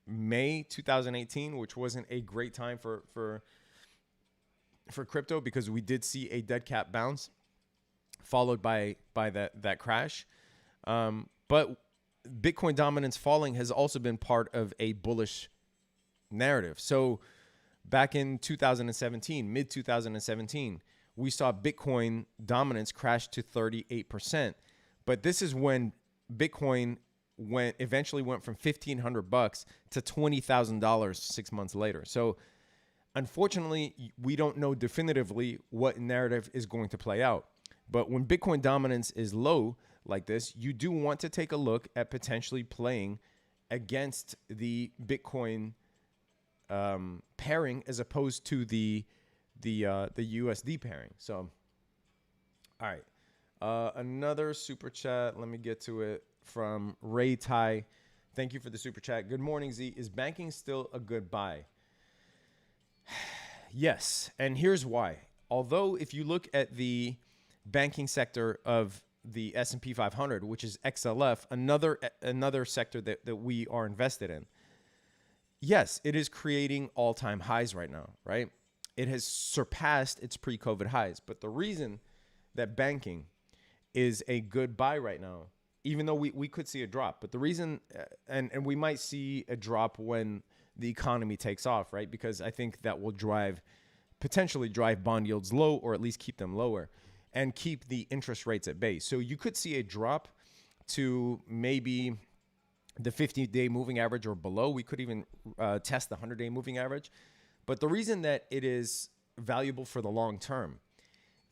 May 2018, which wasn't a great time for crypto, because we did see a dead cat bounce followed by that crash. But Bitcoin dominance falling has also been part of a bullish narrative. So back in 2017, mid 2017, we saw Bitcoin dominance crash to 38%. But this is when Bitcoin eventually went from $1,500 to $20,000 6 months later. So unfortunately, we don't know definitively what narrative is going to play out. But when Bitcoin dominance is low like this, you do want to take a look at potentially playing against the Bitcoin pairing as opposed to the USD pairing. So, all right. Another super chat. Let me get to it from Ray Tai. Thank you for the super chat. Good morning, Z. Is banking still a good buy? Yes. And here's why. Although if you look at the banking sector of the S&P 500, which is XLF, another sector that we are invested in, yes, it is creating all-time highs right now, right? It has surpassed its pre-COVID highs. But the reason that banking is a good buy right now, even though we could see a drop, but the reason, and we might see a drop when the economy takes off, right? Because I think that will potentially drive bond yields low, or at least keep them lower and keep the interest rates at bay. So you could see a drop to maybe the 50-day moving average or below. We could even test the 100-day moving average. But the reason that it is valuable for the long term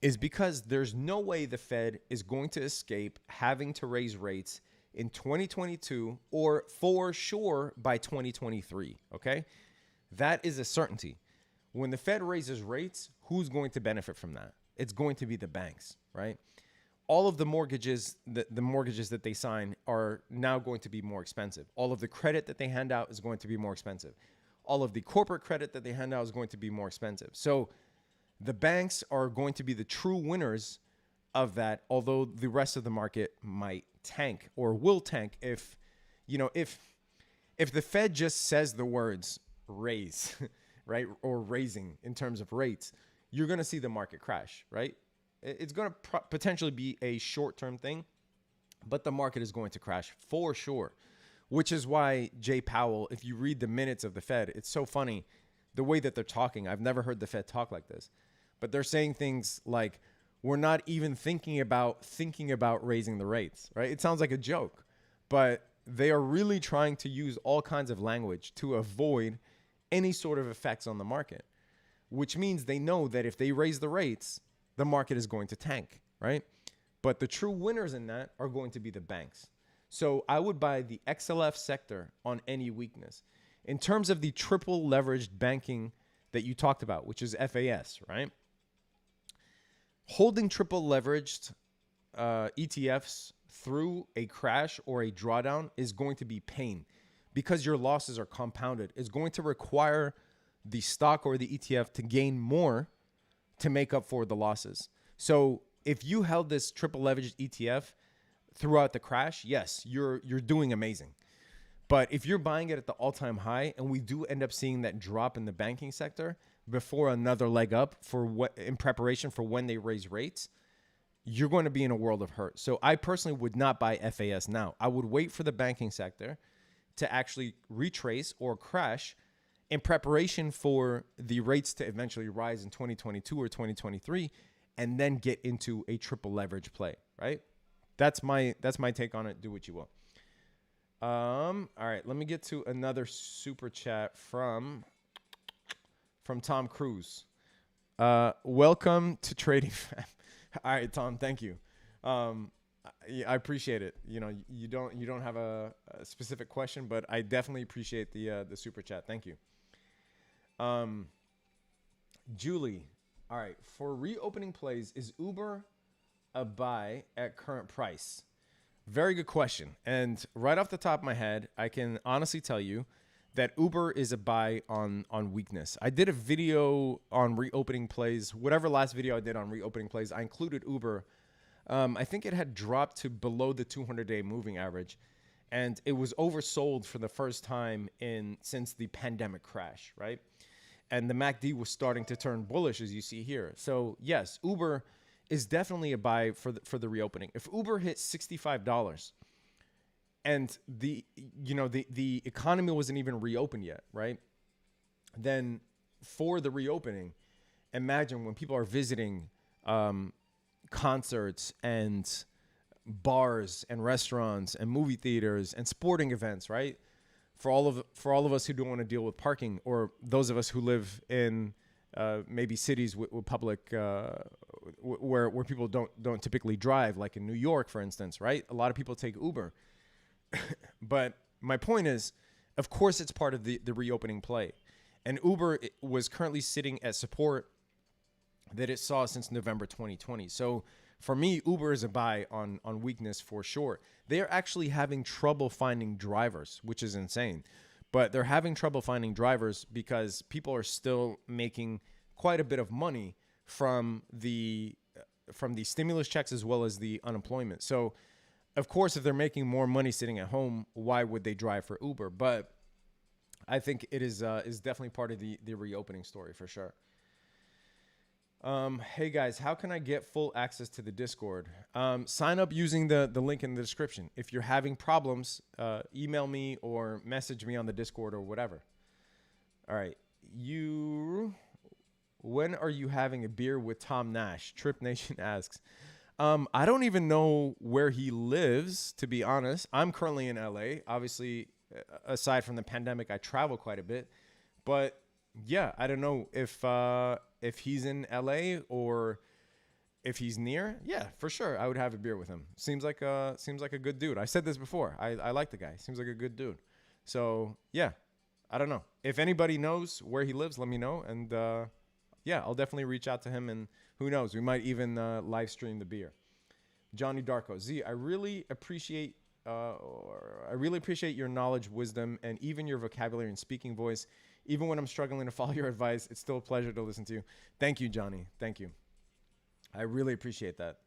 is because there's no way the Fed is going to escape having to raise rates in 2022 or for sure by 2023, okay? That is a certainty. When the Fed raises rates, who's going to benefit from that? It's going to be the banks, right? All of the mortgages, the mortgages that they sign are now going to be more expensive. All of the credit that they hand out is going to be more expensive. All of the corporate credit that they hand out is going to be more expensive. So the banks are going to be the true winners of that, although the rest of the market might tank or will tank if the Fed just says the words raise, right, or raising in terms of rates, you're going to see the market crash, right? It's going to potentially be a short-term thing, but the market is going to crash for sure, which is why Jay Powell, if you read the minutes of the Fed, it's so funny the way that they're talking. I've never heard the Fed talk like this, but they're saying things like, we're not even thinking about raising the rates, right? It sounds like a joke, but they are really trying to use all kinds of language to avoid any sort of effects on the market, which means they know that if they raise the rates, the market is going to tank, right? But the true winners in that are going to be the banks. So I would buy the XLF sector on any weakness. In terms of the triple leveraged banking that you talked about, which is FAS, right? Holding triple leveraged ETFs through a crash or a drawdown is going to be pain because your losses are compounded. It's going to require the stock or the ETF to gain more to make up for the losses. So if you held this triple leveraged ETF throughout the crash, yes, you're doing amazing. But if you're buying it at the all-time high and we do end up seeing that drop in the banking sector before another leg up in preparation for when they raise rates, you're going to be in a world of hurt. So I personally would not buy FAS now. I would wait for the banking sector to actually retrace or crash in preparation for the rates to eventually rise in 2022 or 2023, and then get into a triple leverage play, right? That's my take on it. Do what you will. All right, let me get to another super chat from Tom Cruise. Welcome to Trading Fam. All right, Tom, thank you. I appreciate it. You know, you don't have a specific question, but I definitely appreciate the super chat. Thank you. Julie, all right, for reopening plays, is Uber a buy at current price? Very good question. And right off the top of my head, I can honestly tell you that Uber is a buy on weakness. I did a video on reopening plays. Whatever last video I did on reopening plays, I included Uber. I think it had dropped to below the 200-day moving average, and it was oversold for the first time since the pandemic crash, right? And the MACD was starting to turn bullish, as you see here. So yes, Uber is definitely a buy for the reopening. If Uber hits $65 and the economy wasn't even reopened yet, right? Then for the reopening, imagine when people are visiting concerts and bars and restaurants and movie theaters and sporting events, right? For all of us who don't want to deal with parking, or those of us who live in maybe cities with public where people don't typically drive, like in New York, for instance, right? A lot of people take Uber. But my point is, of course, it's part of the reopening play. And Uber was currently sitting at support that it saw since November 2020. So for me, Uber is a buy on weakness for sure. They are actually having trouble finding drivers, which is insane. But they're having trouble finding drivers because people are still making quite a bit of money from the stimulus checks as well as the unemployment. So, of course, if they're making more money sitting at home, why would they drive for Uber? But I think it is definitely part of the reopening story for sure. Hey guys, how can I get full access to the Discord? Sign up using the link in the description. If you're having problems, email me or message me on the Discord or whatever. All right. When are you having a beer with Tom Nash? Trip Nation asks. I don't even know where he lives, to be honest. I'm currently in LA. Obviously, aside from the pandemic, I travel quite a bit. But yeah, I don't know if he's in LA or if he's near. Yeah, for sure, I would have a beer with him. Seems like a good dude. I said this before. I like the guy. Seems like a good dude. So yeah, I don't know. If anybody knows where he lives, let me know. And yeah, I'll definitely reach out to him. And who knows, we might even live stream the beer. Johnny Darko, Z, I really appreciate your knowledge, wisdom, and even your vocabulary and speaking voice. Even when I'm struggling to follow your advice, it's still a pleasure to listen to you. Thank you, Johnny. Thank you. I really appreciate that.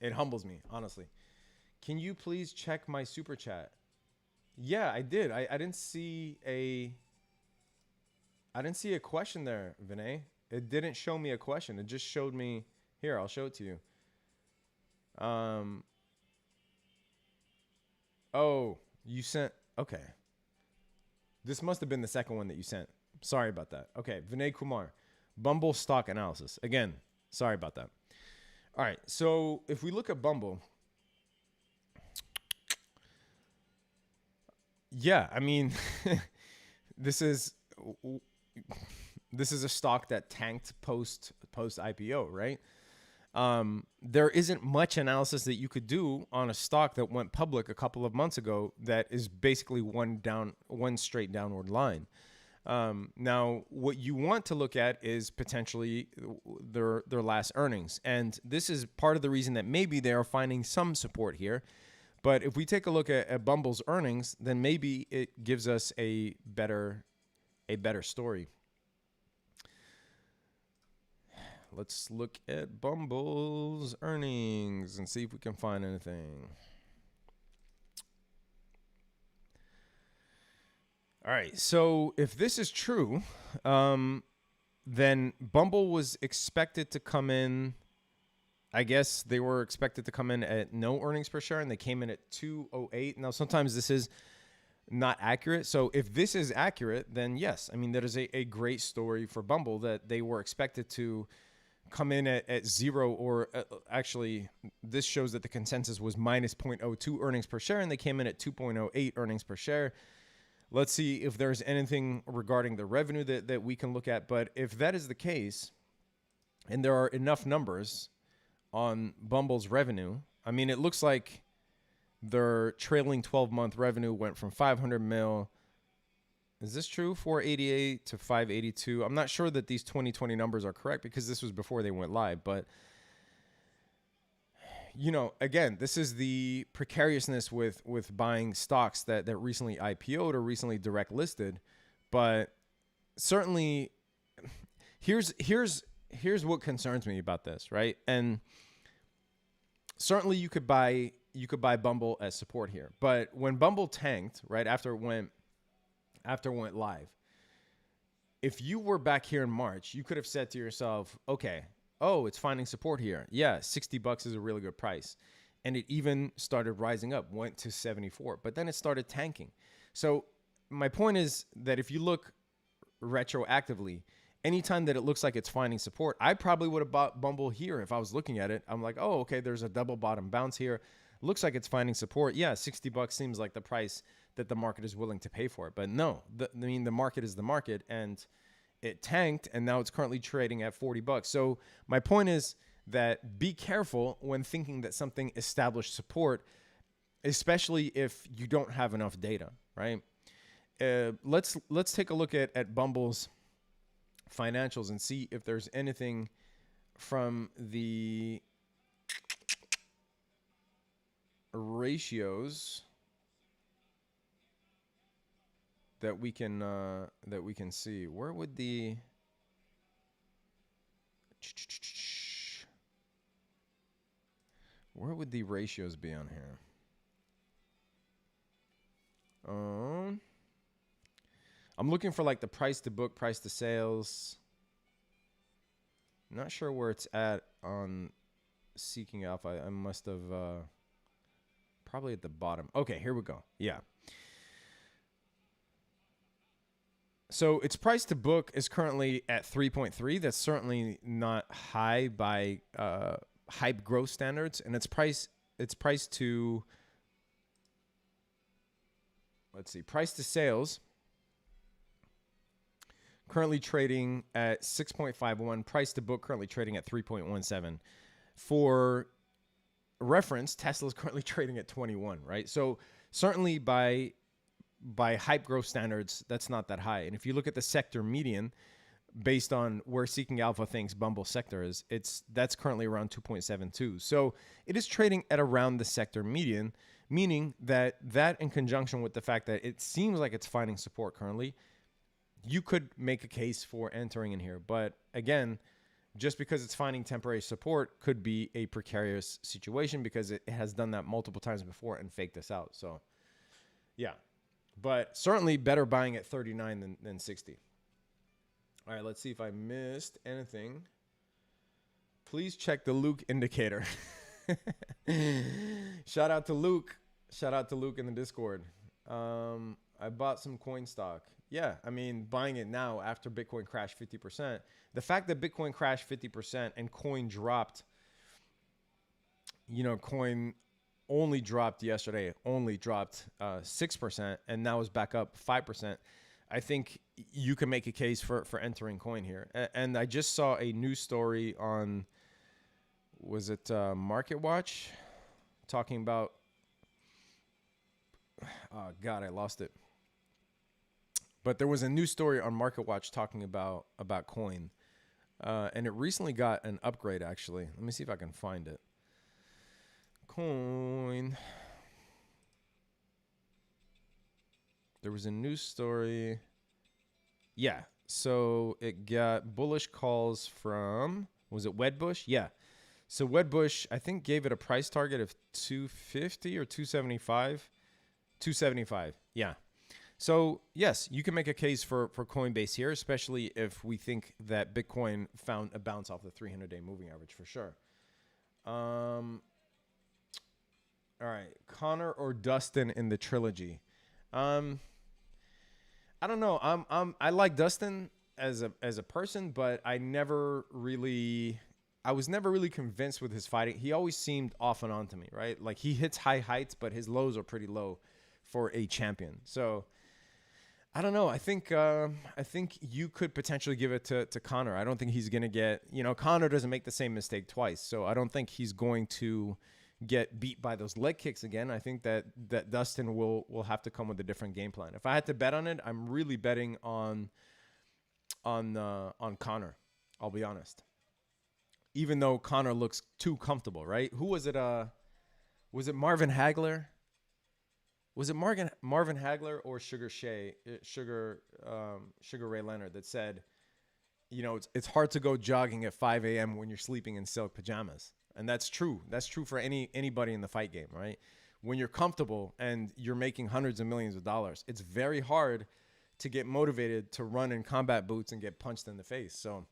It humbles me, honestly. Can you please check my super chat? Yeah, I did. I didn't see a question there, Vinay. It didn't show me a question. It just showed me here. I'll show it to you. Oh, you sent. Okay. This must have been the second one that you sent. Sorry about that. Okay, Vinay Kumar, Bumble stock analysis. Again, sorry about that. All right, so if we look at Bumble, yeah, I mean, this is a stock that tanked post IPO, right? There isn't much analysis that you could do on a stock that went public a couple of months ago that is basically one straight downward line. Now, what you want to look at is potentially their last earnings. And this is part of the reason that maybe they are finding some support here. But if we take a look at Bumble's earnings, then maybe it gives us a better story. Let's look at Bumble's earnings and see if we can find anything. All right, so if this is true, then Bumble was expected to come in, I guess they were expected to come in at no earnings per share, and they came in at 208. Now, sometimes this is not accurate. So if this is accurate, then yes, I mean, that is a great story for Bumble that they were expected to come in at zero, or actually this shows that the consensus was minus 0.02 earnings per share, and they came in at 2.08 earnings per share. Let's see if there's anything regarding the revenue that we can look at. But if that is the case, and there are enough numbers on Bumble's revenue, I mean, it looks like their trailing 12-month revenue went from 500 mil. Is this true? 488 to 582. I'm not sure that these 2020 numbers are correct because this was before they went live. But, you know, again, this is the precariousness with buying stocks that recently IPO'd or recently direct listed. But certainly, here's what concerns me about this, right? And certainly you could buy Bumble as support here. But when Bumble tanked, right, after it went live, if you were back here in March, you could have said to yourself, okay, oh, it's finding support here. Yeah, $60 is a really good price. And it even started rising up, went to 74, but then it started tanking. So my point is that if you look retroactively, anytime that it looks like it's finding support, I probably would have bought Bumble here if I was looking at it. I'm like, oh, okay, there's a double bottom bounce here. Looks like it's finding support. Yeah, $60 seems like the price that the market is willing to pay for it. But no, the market is the market, and it tanked, and now it's currently trading at $40. So my point is that be careful when thinking that something established support, especially if you don't have enough data, right? Let's take a look at Bumble's financials and see if there's anything from the ratios that we can see. Where would the ratios be on here? I'm looking for like the price to book, price to sales. Not sure where it's at on Seeking Alpha. I must have probably at the bottom. Okay, here we go. Yeah. So its price to book is currently at 3.3. That's certainly not high by hype growth standards, and its price to, let's see, price to sales currently trading at 6.51. Price to book currently trading at 3.17. For reference, Tesla's currently trading at 21, right? So certainly by hype growth standards, that's not that high. And if you look at the sector median, based on where Seeking Alpha thinks Bumble's sector is, that's currently around 2.72. So it is trading at around the sector median, meaning that in conjunction with the fact that it seems like it's finding support currently, you could make a case for entering in here. But again, just because it's finding temporary support could be a precarious situation because it has done that multiple times before and faked us out. So yeah, but certainly better buying at 39 than 60. All right, let's see if I missed anything. Please check the Luke indicator. Shout out to Luke. Shout out to Luke in the Discord. I bought some coin stock. Yeah, I mean, buying it now after Bitcoin crashed 50%. The fact that Bitcoin crashed 50% and coin dropped, coin only dropped yesterday, 6%, and now is back up 5%. I think you can make a case for entering coin here. And I just saw a news story on, was it Market Watch, talking about, oh God, I lost it. But there was a news story on Market Watch talking about coin. And it recently got an upgrade, actually. Let me see if I can find it. Coin. There was a news story. Yeah. So it got bullish calls from, was it Wedbush? Yeah. So Wedbush, I think, gave it a price target of 250 or 275. 275. Yeah. So yes, you can make a case for Coinbase here, especially if we think that Bitcoin found a bounce off the 300-day moving average for sure. All right, Connor or Dustin in the trilogy. I don't know. I like Dustin as a person, but I was never really convinced with his fighting. He always seemed off and on to me, right? Like he hits high heights, but his lows are pretty low for a champion. So I don't know. I think you could potentially give it to Connor. I don't think he's going to get, Connor doesn't make the same mistake twice. So I don't think he's going to get beat by those leg kicks again. I think that Dustin will have to come with a different game plan. If I had to bet on it, I'm really betting on Connor. I'll be honest. Even though Connor looks too comfortable, right? Who was it? Was it Marvin Hagler? Was it Marvin Hagler or Sugar Ray Leonard that said, it's hard to go jogging at 5 a.m. when you're sleeping in silk pajamas? And that's true. That's true for anybody in the fight game, right? When you're comfortable and you're making hundreds of millions of dollars, it's very hard to get motivated to run in combat boots and get punched in the face. So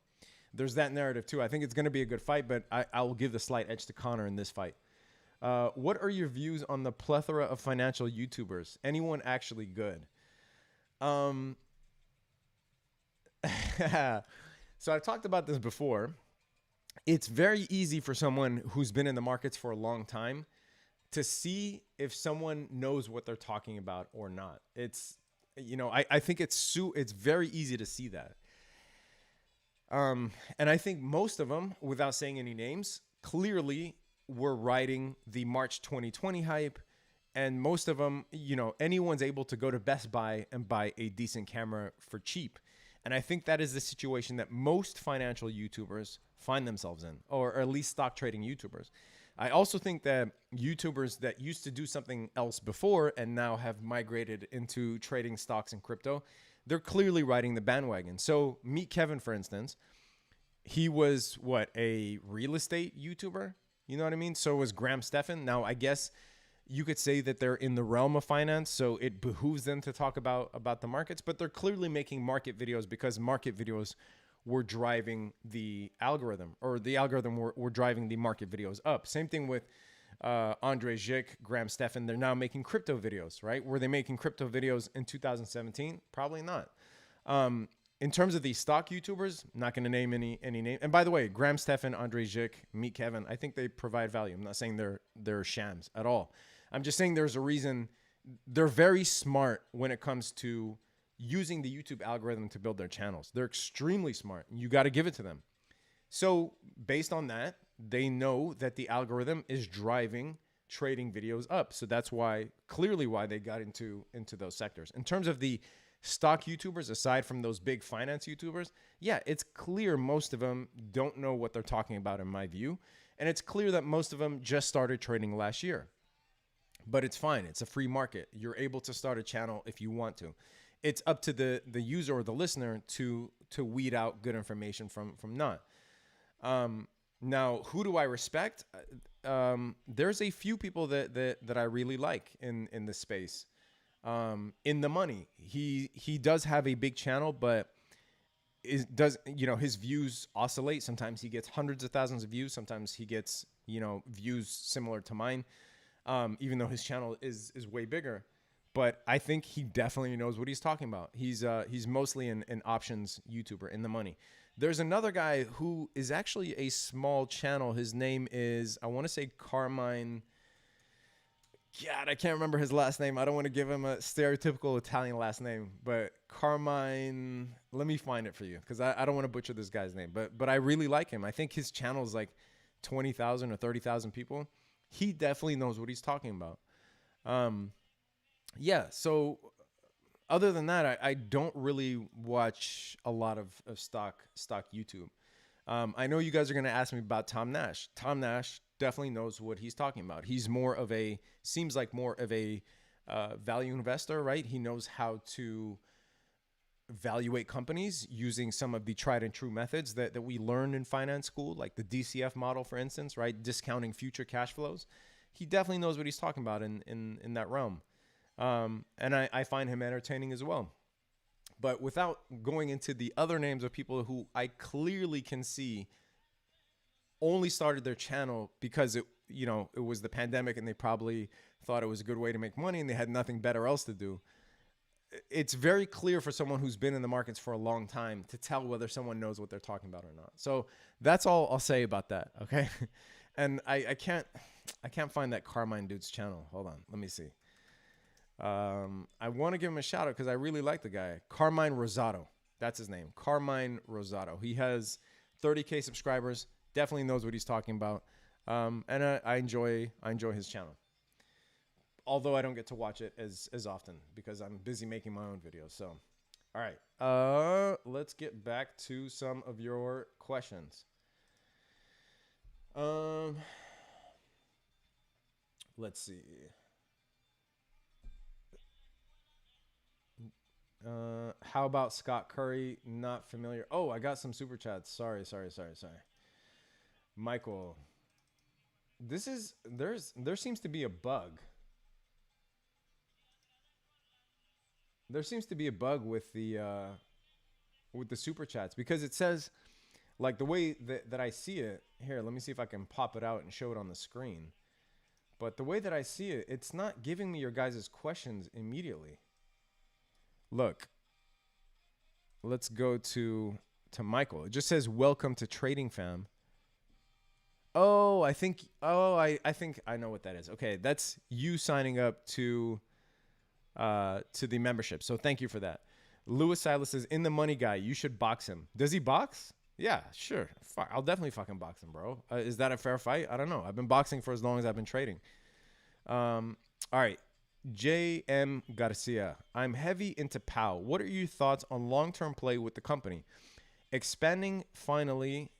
there's that narrative too. I think it's going to be a good fight, but I will give the slight edge to Connor in this fight. What are your views on the plethora of financial YouTubers? Anyone actually good? So I've talked about this before. It's very easy for someone who's been in the markets for a long time to see if someone knows what they're talking about or not. It's, I think it's very easy to see that. And I think most of them, without saying any names, clearly were riding the March 2020 hype. And most of them, anyone's able to go to Best Buy and buy a decent camera for cheap. And I think that is the situation that most financial YouTubers find themselves in, or at least stock trading YouTubers. I also think that YouTubers that used to do something else before and now have migrated into trading stocks and crypto, they're clearly riding the bandwagon. So meet Kevin, for instance. He was a real estate YouTuber? You know what I mean? So was Graham Stephan. Now, I guess you could say that they're in the realm of finance, so it behooves them to talk about the markets, but they're clearly making market videos because market videos were driving the algorithm, or the algorithm were driving the market videos up. Same thing with Andre Zick, Graham Stephan. They're now making crypto videos, right? Were they making crypto videos in 2017? Probably not. In terms of the stock YouTubers, not going to name any name. And by the way, Graham Stephan, Andre Zick, Meet Kevin, I think they provide value. I'm not saying they're shams at all. I'm just saying there's a reason. They're very smart when it comes to using the YouTube algorithm to build their channels. They're extremely smart. You got to give it to them. So based on that, they know that the algorithm is driving trading videos up. So that's clearly why they got into those sectors. In terms of the stock YouTubers, aside from those big finance YouTubers, yeah, it's clear most of them don't know what they're talking about, in my view. And it's clear that most of them just started trading last year. But it's fine. It's a free market. You're able to start a channel if you want to. It's up to the user or the listener to weed out good information from not. Now, who do I respect? There's a few people that I really like in this space. In the money, he does have a big channel, but his views oscillate. Sometimes he gets hundreds of thousands of views. Sometimes he gets views similar to mine, even though his channel is way bigger. But I think he definitely knows what he's talking about. He's mostly an options YouTuber in the money. There's another guy who is actually a small channel. His name is, I want to say Carmine. God, I can't remember his last name. I don't want to give him a stereotypical Italian last name, but Carmine, let me find it for you because I don't want to butcher this guy's name. But I really like him. I think his channel is like 20,000 or 30,000 people. He definitely knows what he's talking about. Yeah, so other than that, I don't really watch a lot of stock YouTube. I know you guys are going to ask me about Tom Nash. Tom Nash definitely knows what he's talking about. He's seems like more of a value investor, right? He knows how to evaluate companies using some of the tried and true methods that we learned in finance school, like the DCF model, for instance, right? Discounting future cash flows. He definitely knows what he's talking about in that realm. And I find him entertaining as well. But without going into the other names of people who I clearly can see only started their channel because it was the pandemic and they probably thought it was a good way to make money and they had nothing better else to do. It's very clear for someone who's been in the markets for a long time to tell whether someone knows what they're talking about or not. So that's all I'll say about that. Okay. And I can't find that Carmine dude's channel. Hold on. Let me see. I want to give him a shout out because I really like the guy. Carmine Rosato. That's his name. Carmine Rosato. He has 30K subscribers. Definitely knows what he's talking about. And I enjoy his channel. Although I don't get to watch it as often because I'm busy making my own videos. So, all right. Let's get back to some of your questions. Let's see. How about Scott Curry? Not familiar. Oh, I got some super chats. Sorry. Michael, there seems to be a bug. There seems to be a bug with the super chats because it says, like the way that I see it here. Let me see if I can pop it out and show it on the screen. But the way that I see it, it's not giving me your guys' questions immediately. Look, let's go to to Michael. It just says welcome to Trading Fam. Oh, I think I know what that is. Okay, that's you signing up to the membership. So thank you for that. Lewis Silas says, in the money guy, you should box him. Does he box? Yeah, sure. I'll definitely fucking box him, bro. Is that a fair fight? I don't know. I've been boxing for as long as I've been trading. All right. JM Garcia. I'm heavy into POW. What are your thoughts on long-term play with the company? Expanding, finally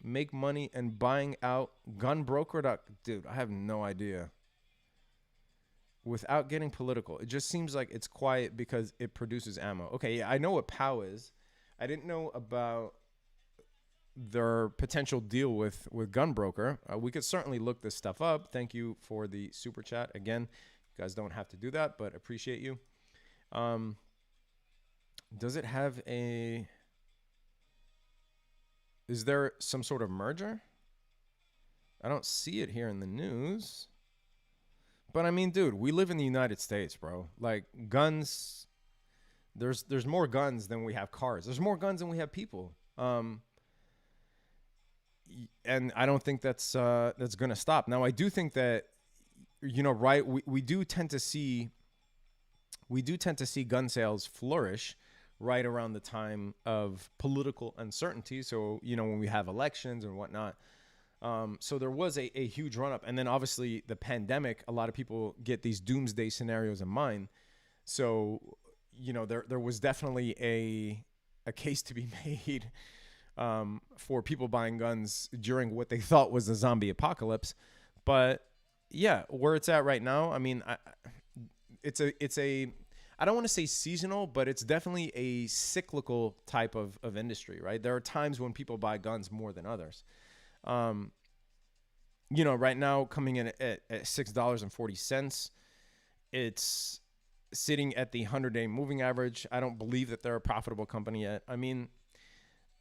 make money and buying out gunbroker. Dude, I have no idea. Without getting political, it just seems like it's quiet because it produces ammo. Okay, yeah, I know what POW is. I didn't know about their potential deal with Gunbroker. We could certainly look this stuff up. Thank you for the super chat. Again, you guys don't have to do that, but appreciate you. Does it have a... Is there some sort of merger? I don't see it here in the news. But I mean, dude, we live in the United States, bro. Like, guns, there's more guns than we have cars. There's more guns than we have people. And I don't think that's going to stop. Now, I do think that, you know, right, we do tend to see gun sales flourish right around the time of political uncertainty. So, you know, when we have elections and whatnot. So there was a huge run up. And then obviously the pandemic, a lot of people get these doomsday scenarios in mind. So, you know, there was definitely a case to be made for people buying guns during what they thought was a zombie apocalypse. But yeah, where it's at right now, I mean, it's a I don't want to say seasonal, but it's definitely a cyclical type of industry, right? There are times when people buy guns more than others. You know, right now coming in at $6.40, it's sitting at the 100-day moving average. I don't believe that they're a profitable company yet. I mean,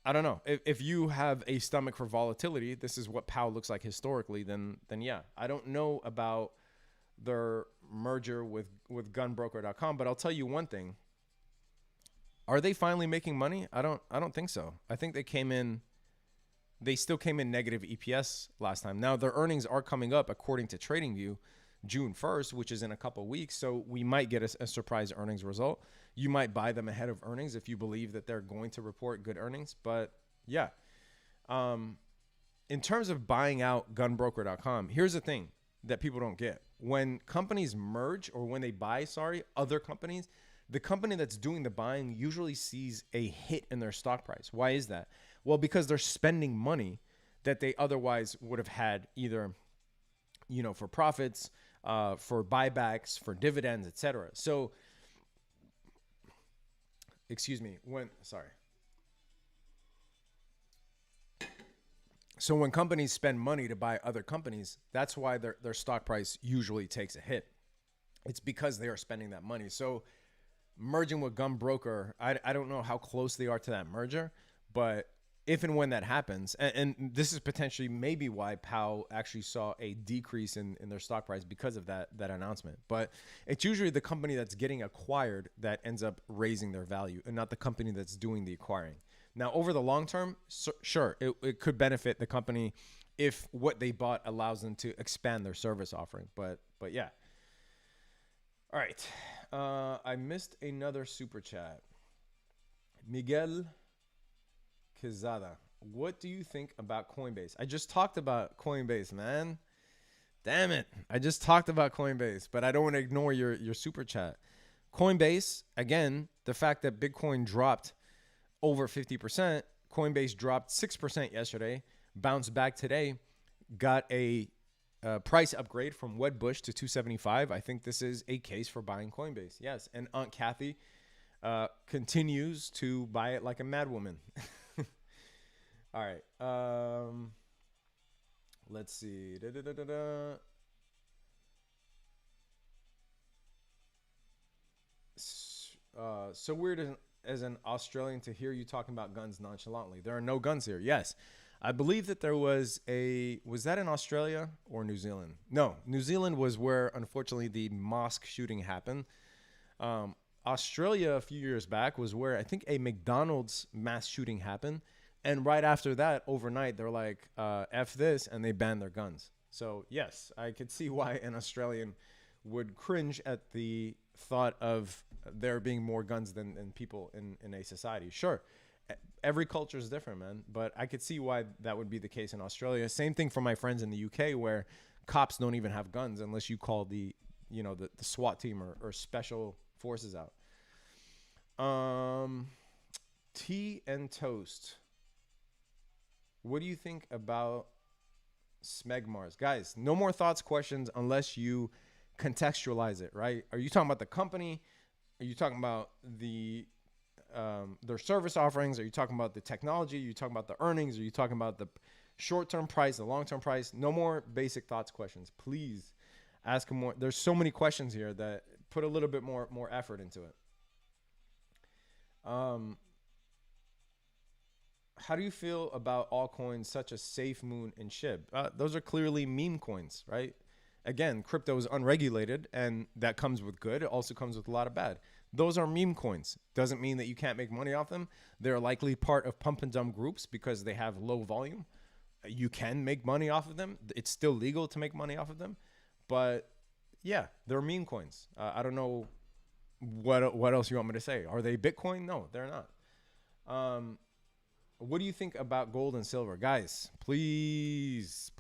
I don't know. If you have a stomach for volatility, this is what POW looks like historically, then yeah. I don't know about their merger with gunbroker.com, but I'll tell you one thing. Are they finally making money? I don't think so. I think they still came in negative EPS last time. Now, their earnings are coming up, according to TradingView, June 1st, which is in a couple of weeks. So we might get a surprise earnings result. You might buy them ahead of earnings if you believe that they're going to report good earnings. But yeah, in terms of buying out gunbroker.com, here's the thing that people don't get. When companies merge or when they buy, other companies, the company that's doing the buying usually sees a hit in their stock price. Why is that? Well, because they're spending money that they otherwise would have had either, you know, for profits, for buybacks, for dividends, etc. So, excuse me, So when companies spend money to buy other companies, that's why their stock price usually takes a hit. It's because they are spending that money. So merging with Gunbroker, I don't know how close they are to that merger, but if and when that happens, and this is potentially maybe why POW actually saw a decrease in their stock price because of that announcement. But it's usually the company that's getting acquired that ends up raising their value and not the company that's doing the acquiring. Now, over the long term, sure, it could benefit the company if what they bought allows them to expand their service offering. But yeah. All right. I missed another super chat. Miguel Quezada, what do you think about Coinbase? I just talked about Coinbase, man. Damn it. I just talked about Coinbase, but I don't want to ignore your super chat. Coinbase, again, the fact that Bitcoin dropped over 50%, Coinbase dropped 6% yesterday, bounced back today, got a price upgrade from Wedbush to 275. I think this is a case for buying Coinbase. Yes, and Aunt Kathy continues to buy it like a madwoman. All right. Let's see. So weird as an Australian to hear you talking about guns nonchalantly. There are no guns here. Yes. I believe that there was that in Australia or New Zealand? No, New Zealand was where, unfortunately, the mosque shooting happened. Australia a few years back was where I think a McDonald's mass shooting happened. And right after that, overnight, they're like, F this, and they banned their guns. So, yes, I could see why an Australian would cringe at the thought of there being more guns than people in a society. Sure, every culture is different, man. But I could see why that would be the case in Australia. Same thing for my friends in the UK, where cops don't even have guns unless you call the SWAT team or special forces out. Tea and toast. What do you think about smegmars? Guys, no more thoughts, questions unless you contextualize it, right? Are you talking about the company? Are you talking about their service offerings? Are you talking about the technology? Are you talking about the earnings? Are you talking about the short-term price, the long-term price? No more basic thoughts, questions. Please ask them more. There's so many questions here that put a little bit more effort into it. How do you feel about altcoins such as SafeMoon and SHIB? Those are clearly meme coins, right? Again, crypto is unregulated, and that comes with good. It also comes with a lot of bad. Those are meme coins. Doesn't mean that you can't make money off them. They're likely part of pump and dump groups because they have low volume. You can make money off of them. It's still legal to make money off of them. But yeah, they're meme coins. I don't know what else you want me to say. Are they Bitcoin? No, they're not. What do you think about gold and silver? Guys, please,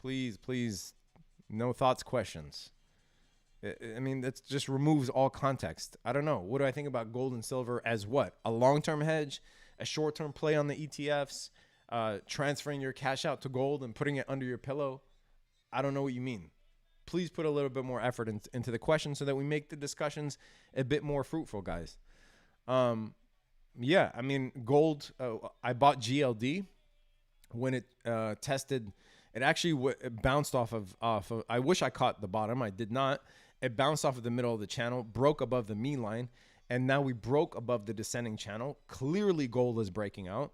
no thoughts, questions. I mean, that just removes all context. I don't know. What do I think about gold and silver as what? A long-term hedge, a short-term play on the ETFs, transferring your cash out to gold and putting it under your pillow? I don't know what you mean. Please put a little bit more effort into the question so that we make the discussions a bit more fruitful, guys. Yeah, I mean, gold, I bought GLD when it tested. It actually it bounced off of, I wish I caught the bottom. I did not. It bounced off of the middle of the channel, broke above the mean line, and now we broke above the descending channel. Clearly, gold is breaking out.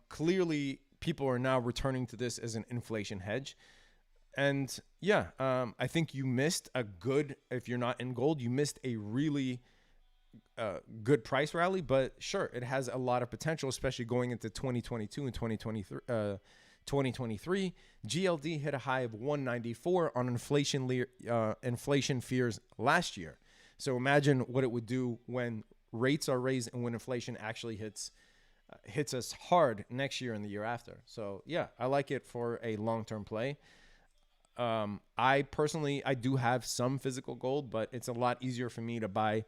Clearly, people are now returning to this as an inflation hedge. And yeah, I think you missed a good, if you're not in gold, you missed a really good price rally, but sure, it has a lot of potential, especially going into 2022 and 2023. GLD hit a high of 194 on inflation fears last year. So imagine what it would do when rates are raised and when inflation actually hits us hard next year and the year after. So yeah, I like it for a long-term play. I personally, I do have some physical gold, but it's a lot easier for me to buy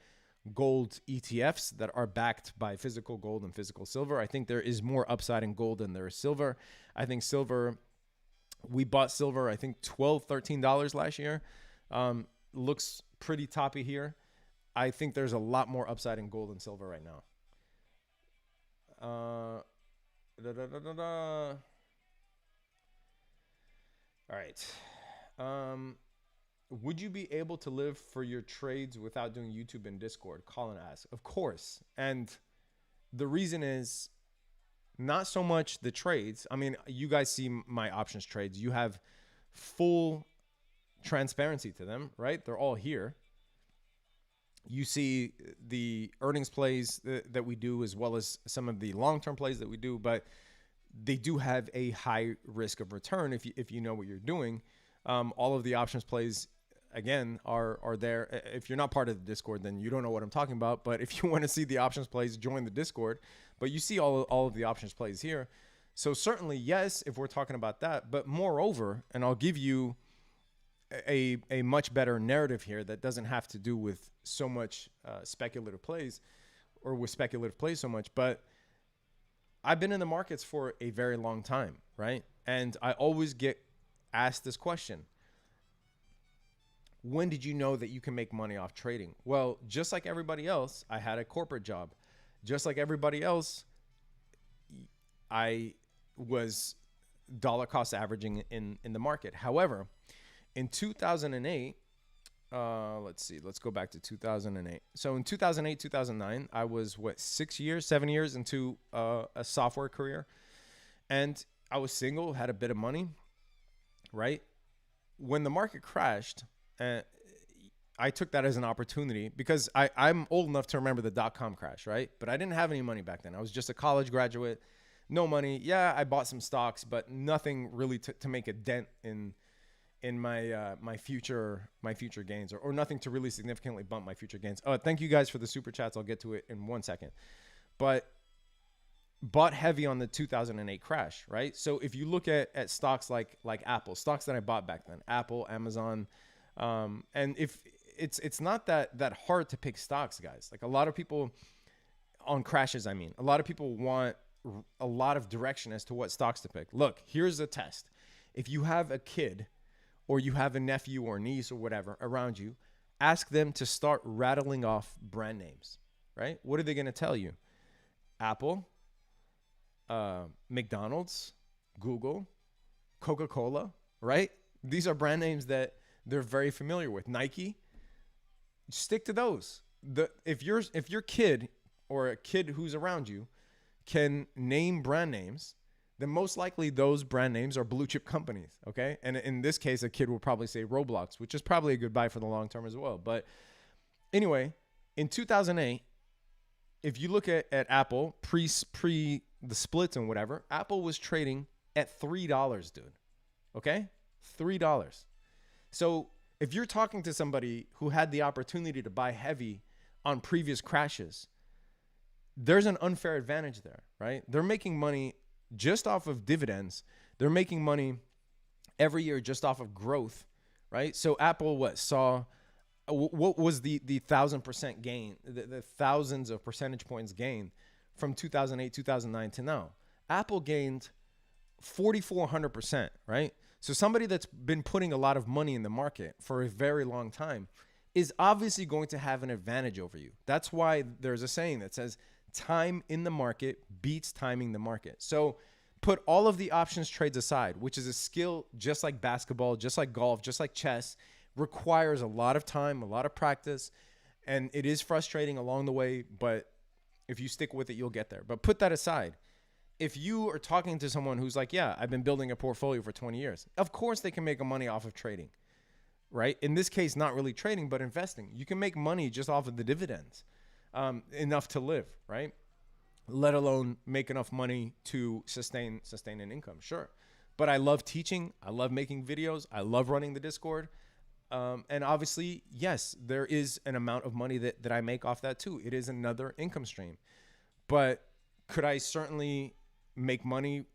gold ETFs that are backed by physical gold and physical silver. I think there is more upside in gold than there is silver. I think silver, we bought silver, I think $12-13 last year. Looks pretty toppy here. I think there's a lot more upside in gold and silver right now. All right. Would you be able to live for your trades without doing YouTube and Discord? Colin asks. Of course. And the reason is not so much the trades. I mean, you guys see my options trades. You have full transparency to them, right? They're all here. You see the earnings plays that we do, as well as some of the long-term plays that we do, but they do have a high risk of return if you know what you're doing. All of the options plays, again, are there. If you're not part of the Discord, then you don't know what I'm talking about. But if you want to see the options plays, join the Discord. But you see all of the options plays here. So certainly, yes, if we're talking about that. But moreover, and I'll give you a much better narrative here that doesn't have to do with so much speculative plays or with speculative plays so much. But I've been in the markets for a very long time, right? And I always get asked this question. When did you know that you can make money off trading? Well, just like everybody else, I had a corporate job. Just like everybody else, I was dollar cost averaging in the market. However, in 2008, let's go back to 2008. So in 2008, 2009, I was 7 years into a software career, and I was single, had a bit of money, right? When the market crashed, I took that as an opportunity because I'm old enough to remember the dot-com crash, right? But I didn't have any money back then. I was just a college graduate, no money. Yeah, I bought some stocks, but nothing really to make a dent in my future gains, or nothing to really significantly bump my future gains. Oh, thank you guys for the super chats. I'll get to it in 1 second. But bought heavy on the 2008 crash, right? So if you look at stocks like Apple, stocks that I bought back then, Apple, Amazon, and if it's not that hard to pick stocks, guys. Like a lot of people on crashes, I mean, a lot of people want a lot of direction as to what stocks to pick. Look, here's a test. If you have a kid or you have a nephew or niece or whatever around you, ask them to start rattling off brand names, right? What are they going to tell you? Apple, McDonald's, Google, Coca-Cola, right? These are brand names that they're very familiar with. Nike, stick to those. If your kid or a kid who's around you can name brand names, then most likely those brand names are blue chip companies, okay? And in this case, a kid will probably say Roblox, which is probably a good buy for the long term as well. But anyway, in 2008, if you look at Apple, pre the splits and whatever, Apple was trading at $3, dude, okay? $3. So if you're talking to somebody who had the opportunity to buy heavy on previous crashes, there's an unfair advantage there, right? They're making money just off of dividends. They're making money every year just off of growth, right? So Apple, what was the 1,000% gain, the thousands of percentage points gain from 2008, 2009 to now? Apple gained 4,400%, right? So somebody that's been putting a lot of money in the market for a very long time is obviously going to have an advantage over you. That's why there's a saying that says time in the market beats timing the market. So put all of the options trades aside, which is a skill just like basketball, just like golf, just like chess, requires a lot of time, a lot of practice, and it is frustrating along the way, but if you stick with it, you'll get there. But put that aside. If you are talking to someone who's like, yeah, I've been building a portfolio for 20 years, of course they can make money off of trading, right? In this case, not really trading, but investing. You can make money just off of the dividends, enough to live, right? Let alone make enough money to sustain an income, sure. But I love teaching. I love making videos. I love running the Discord. And obviously, yes, there is an amount of money that I make off that too. It is another income stream. But could I certainly make money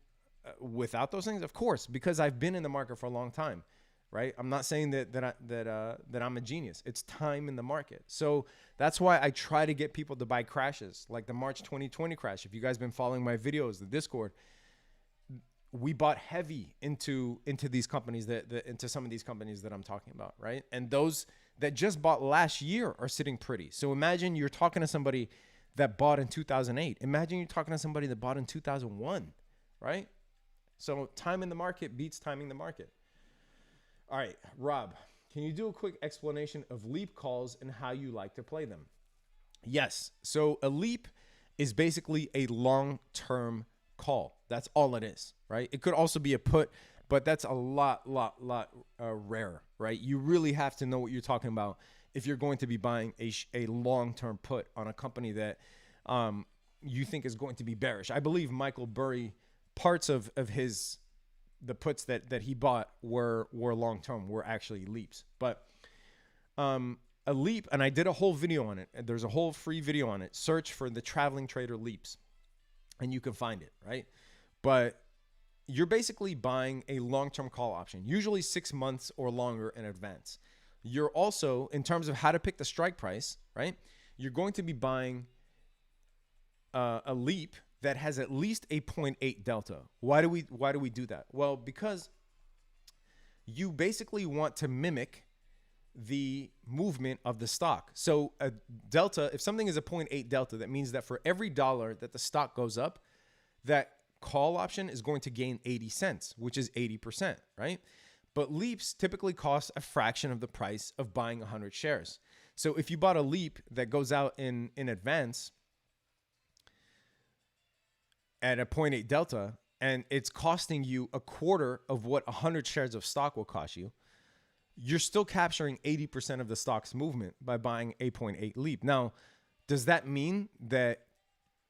without those things? Of course, because I've been in the market for a long time, right? I'm not saying that I'm a genius. It's time in the market. So that's why I try to get people to buy crashes, like the March 2020 crash. If you guys been following my videos, the Discord, we bought heavy into these companies into some of these companies that I'm talking about, right? And those that just bought last year are sitting pretty. So imagine you're talking to somebody that bought in 2008. Imagine you're talking to somebody that bought in 2001, right? So time in the market beats timing the market. All right, Rob, can you do a quick explanation of leap calls and how you like to play them? Yes. So a leap is basically a long-term call. That's all it is, right? It could also be a put, but that's a lot rarer, right? You really have to know what you're talking about if you're going to be buying a long-term put on a company that you think is going to be bearish. I believe Michael Burry, parts of the puts that he bought were long-term, were actually leaps. But a leap, and I did a whole video on it. There's a whole free video on it. Search for the Traveling Trader leaps, and you can find it, right? But you're basically buying a long-term call option, usually 6 months or longer in advance. You're also, in terms of how to pick the strike price, right? You're going to be buying a leap that has at least a 0.8 delta. Why do we do that? Well, because you basically want to mimic the movement of the stock. So a delta, if something is a 0.8 delta, that means that for every dollar that the stock goes up, that call option is going to gain 80 cents, which is 80%, right? But leaps typically cost a fraction of the price of buying 100 shares. So if you bought a leap that goes out in advance at a 0.8 delta, and it's costing you a quarter of what 100 shares of stock will cost you, you're still capturing 80% of the stock's movement by buying a point 0.8 leap. Now, does that mean that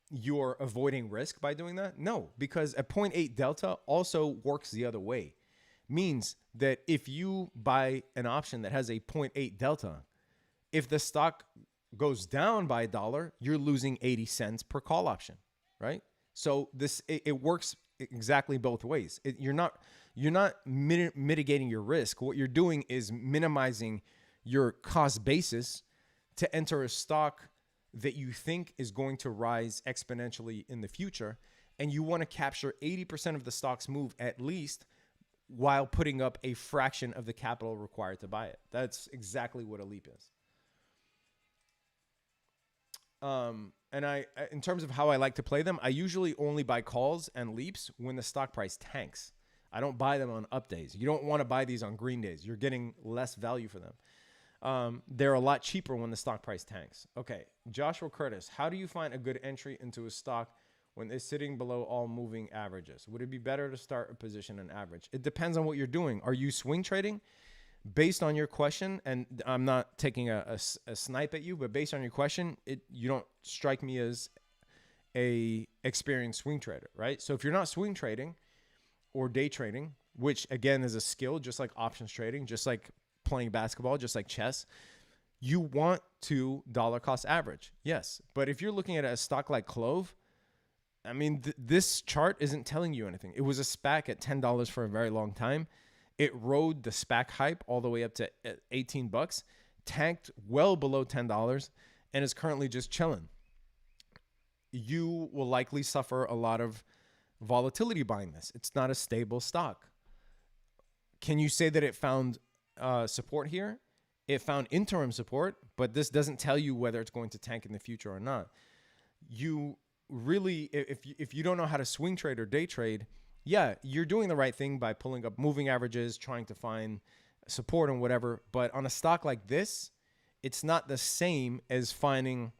you're avoiding risk by doing that? No, because a 0.8 delta also works the other way. Means that if you buy an option that has a 0.8 delta, if the stock goes down by $1, you're losing 80 cents per call option, right? So it works exactly both ways. You're not mitigating your risk. What you're doing is minimizing your cost basis to enter a stock that you think is going to rise exponentially in the future, and you want to capture 80% of the stock's move at least, while putting up a fraction of the capital required to buy it. That's exactly what a leap is. And in terms of how I like to play them, I usually only buy calls and leaps when the stock price tanks. I don't buy them on up days. You don't want to buy these on green days. You're getting less value for them. They're a lot cheaper when the stock price tanks. Okay, Joshua Curtis, how do you find a good entry into a stock when it's sitting below all moving averages? Would it be better to start a position in average? It depends on what you're doing. Are you swing trading? Based on your question, and I'm not taking a snipe at you, but based on your question, you don't strike me as a experienced swing trader, right? So if you're not swing trading or day trading, which again is a skill, just like options trading, just like playing basketball, just like chess, you want to dollar cost average. Yes. But if you're looking at a stock like Clove, I mean, this chart isn't telling you anything. It was a SPAC at $10 for a very long time. It rode the SPAC hype all the way up to $18, tanked well below $10, and is currently just chilling. You will likely suffer a lot of volatility buying this. It's not a stable stock. Can you say that it found support here? It found interim support, but this doesn't tell you whether it's going to tank in the future or not. You really, if you don't know how to swing trade or day trade, yeah, you're doing the right thing by pulling up moving averages, trying to find support and whatever. But on a stock like this, it's not the same as finding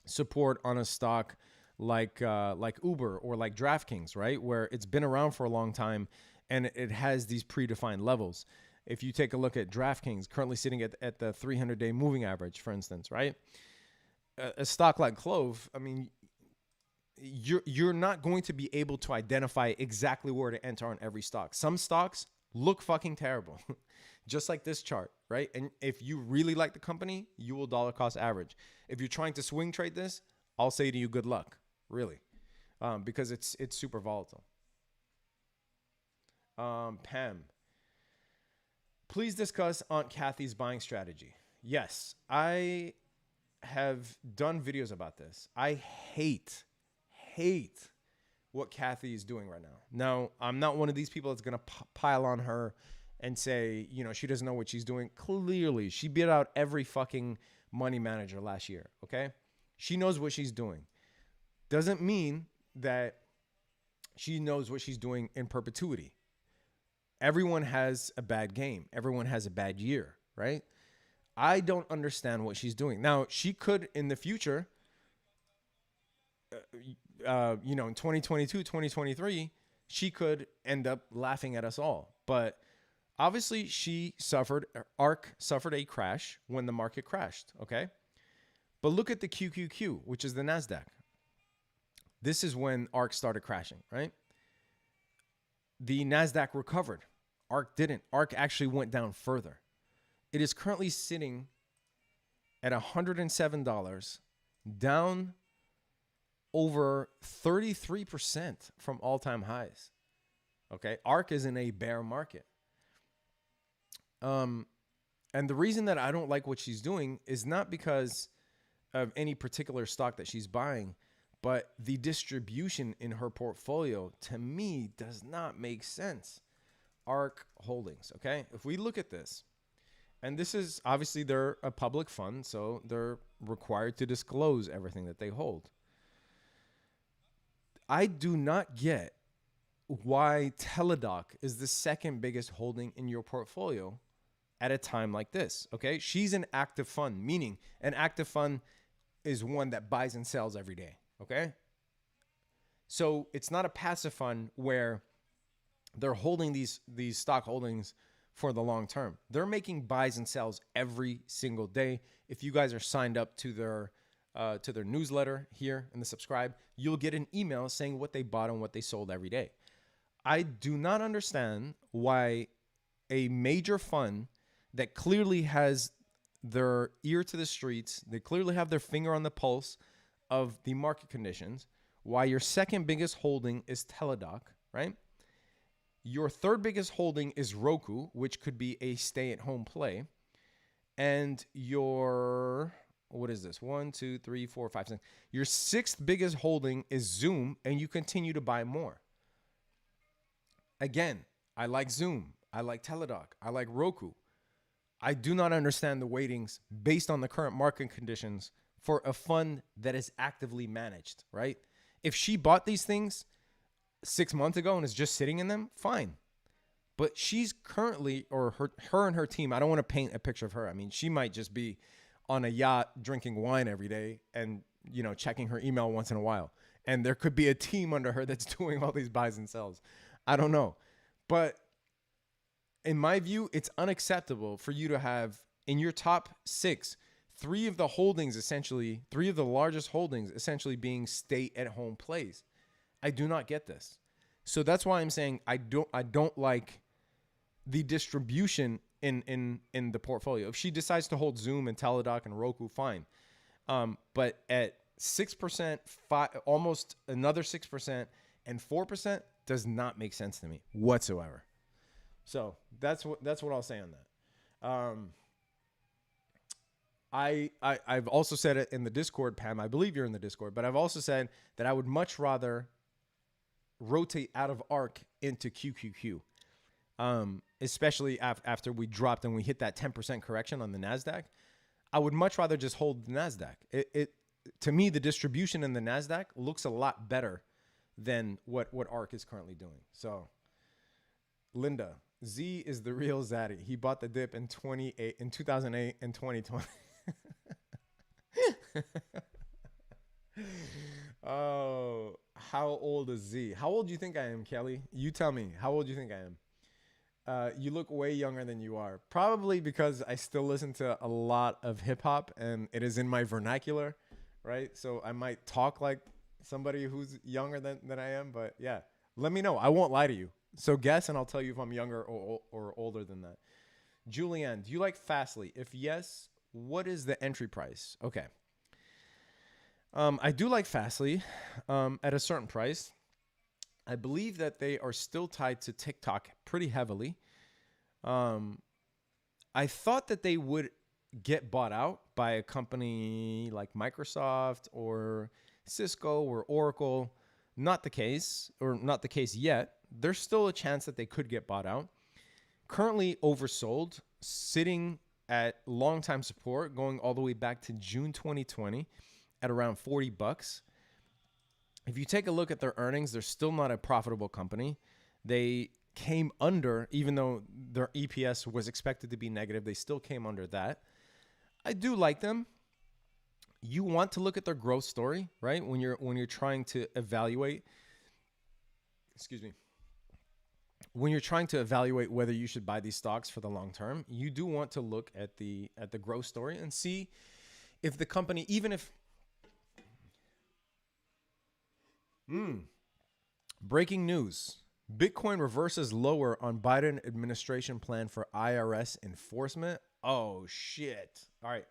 support on a stock like Uber or like DraftKings, right? Where it's been around for a long time and it has these predefined levels. If you take a look at DraftKings, currently sitting at the 300-day moving average, for instance, right? A stock like Clove, I mean, you're not going to be able to identify exactly where to enter on every stock. Some stocks look fucking terrible, just like this chart, right? And if you really like the company, you will dollar cost average. If you're trying to swing trade this, I'll say to you, good luck, really, because it's super volatile. Pam, please discuss Aunt Kathy's buying strategy. Yes, I have done videos about this. I hate what Kathy is doing right now. Now, I'm not one of these people that's going to pile on her and say, you know, she doesn't know what she's doing. Clearly, she beat out every fucking money manager last year, okay? She knows what she's doing. Doesn't mean that she knows what she's doing in perpetuity. Everyone has a bad game. Everyone has a bad year, right? I don't understand what she's doing. Now, she could, in the future, in 2022, 2023, she could end up laughing at us all. But obviously, ARK suffered a crash when the market crashed, okay? But look at the QQQ, which is the NASDAQ. This is when ARK started crashing, right? The NASDAQ recovered. ARK didn't. ARK actually went down further. It is currently sitting at $107, down over 33% from all-time highs. Okay, ARK is in a bear market. And the reason that I don't like what she's doing is not because of any particular stock that she's buying, but the distribution in her portfolio, to me, does not make sense. ARK Holdings, okay? If we look at this, and this is, obviously, they're a public fund, so they're required to disclose everything that they hold. I do not get why Teladoc is the second biggest holding in your portfolio at a time like this, okay? She's an active fund, meaning an active fund is one that buys and sells every day, okay? So it's not a passive fund where they're holding these stock holdings for the long term. They're making buys and sells every single day. If you guys are signed up to their newsletter here in the subscribe, you'll get an email saying what they bought and what they sold every day. I do not understand why a major fund that clearly has their ear to the streets, they clearly have their finger on the pulse of the market conditions, why your second biggest holding is Teladoc, right? Your third biggest holding is Roku, which could be a stay-at-home play. And your, what is this? 1, 2, 3, 4, 5, 6. Your sixth biggest holding is Zoom, and you continue to buy more. Again, I like Zoom. I like Teladoc. I like Roku. I do not understand the weightings based on the current market conditions for a fund that is actively managed, right? If she bought these things 6 months ago and is just sitting in them, fine. But she's currently, or her and her team, I don't want to paint a picture of her. I mean, she might just be on a yacht drinking wine every day and, you know, checking her email once in a while. And there could be a team under her that's doing all these buys and sells. I don't know. But in my view, it's unacceptable for you to have in your top 6, 3 of the largest holdings essentially being stay-at-home plays. I do not get this. So that's why I'm saying I don't like the distribution in the portfolio. If she decides to hold Zoom and Teladoc and Roku, fine. But at 6%, almost another 6%, and 4% does not make sense to me whatsoever. So that's what I'll say on that. I've also said it in the Discord, Pam. I believe you're in the Discord, but I've also said that I would much rather rotate out of ARK into QQQ, especially after we dropped and we hit that 10% correction on the NASDAQ. I would much rather just hold the NASDAQ. To me, the distribution in the NASDAQ looks a lot better than what ARK is currently doing. So, Linda, Z is the real Zaddy. He bought the dip in 2008 and 2020. Oh, how old is Z? How old do you think I am, Kelly? You tell me. How old do you think I am? You look way younger than you are. Probably because I still listen to a lot of hip hop and it is in my vernacular, right? So I might talk like somebody who's younger than I am, but yeah, let me know. I won't lie to you. So guess and I'll tell you if I'm younger or older than that. Julianne, do you like Fastly? If yes, what is the entry price? Okay. I do like Fastly at a certain price. I believe that they are still tied to TikTok pretty heavily. I thought that they would get bought out by a company like Microsoft or Cisco or Oracle. Not the case, or not the case yet. There's still a chance that they could get bought out. Currently oversold, sitting at long-time support, going all the way back to June 2020 at around $40. If you take a look at their earnings, they're still not a profitable company. They came under, even though their EPS was expected to be negative, they still came under that. I do like them. You want to look at their growth story, right? When you're trying to evaluate, when you're trying to evaluate whether you should buy these stocks for the long term, you do want to look at the growth story and see if the company, even if breaking news, Bitcoin reverses lower on Biden administration plan for IRS enforcement. Oh shit. All right.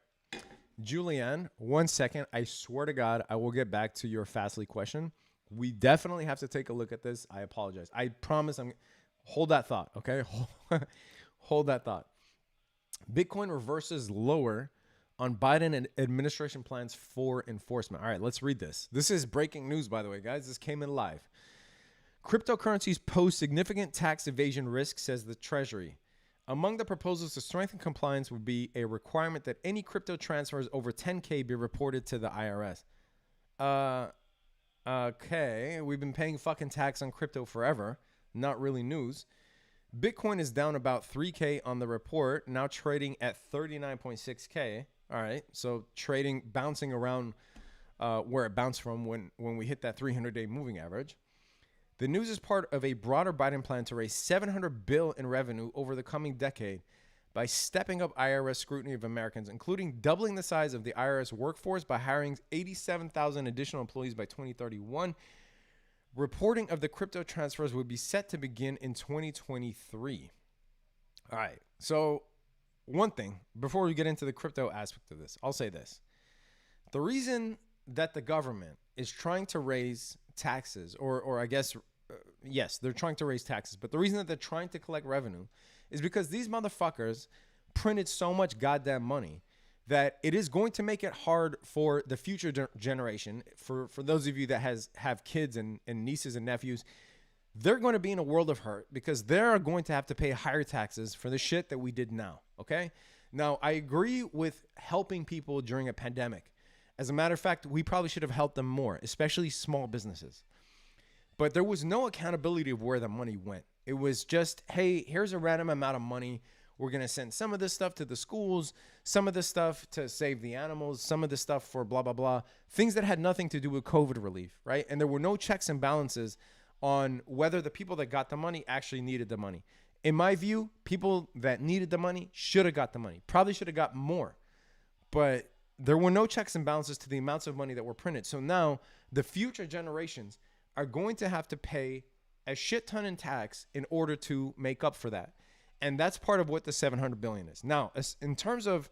Julianne, 1 second. I swear to God, I will get back to your Fastly question. We definitely have to take a look at this. I apologize. I promise hold that thought, okay? Hold that thought. Bitcoin reverses lower on Biden administration plans for enforcement. All right, let's read this. This is breaking news, by the way, guys. This came in live. Cryptocurrencies pose significant tax evasion risk, says the Treasury. Among the proposals to strengthen compliance would be a requirement that any crypto transfers over 10K be reported to the IRS. Okay, we've been paying fucking tax on crypto forever. Not really news. Bitcoin is down about 3K on the report, now trading at 39.6K. All right, so trading, bouncing around where it bounced from when we hit that 300-day moving average. The news is part of a broader Biden plan to raise $700 billion in revenue over the coming decade by stepping up IRS scrutiny of Americans, including doubling the size of the IRS workforce by hiring 87,000 additional employees by 2031. Reporting of the crypto transfers would be set to begin in 2023. All right. So one thing, before we get into the crypto aspect of this, I'll say this. The reason that the government is trying to raise taxes, or I guess, yes, they're trying to raise taxes, but the reason that they're trying to collect revenue is because these motherfuckers printed so much goddamn money that it is going to make it hard for the future generation, for those of you that have kids and nieces and nephews. They're going to be in a world of hurt because they're going to have to pay higher taxes for the shit that we did now, okay? Now, I agree with helping people during a pandemic. As a matter of fact, we probably should have helped them more, especially small businesses. But there was no accountability of where the money went. It was just, hey, here's a random amount of money. We're going to send some of this stuff to the schools, some of this stuff to save the animals, some of this stuff for blah, blah, blah. Things that had nothing to do with COVID relief, right? And there were no checks and balances on whether the people that got the money actually needed the money. In my view, people that needed the money should have got the money. Probably should have got more. But there were no checks and balances to the amounts of money that were printed. So now the future generations are going to have to pay a shit ton in tax in order to make up for that. And that's part of what the $700 billion is. Now, in terms of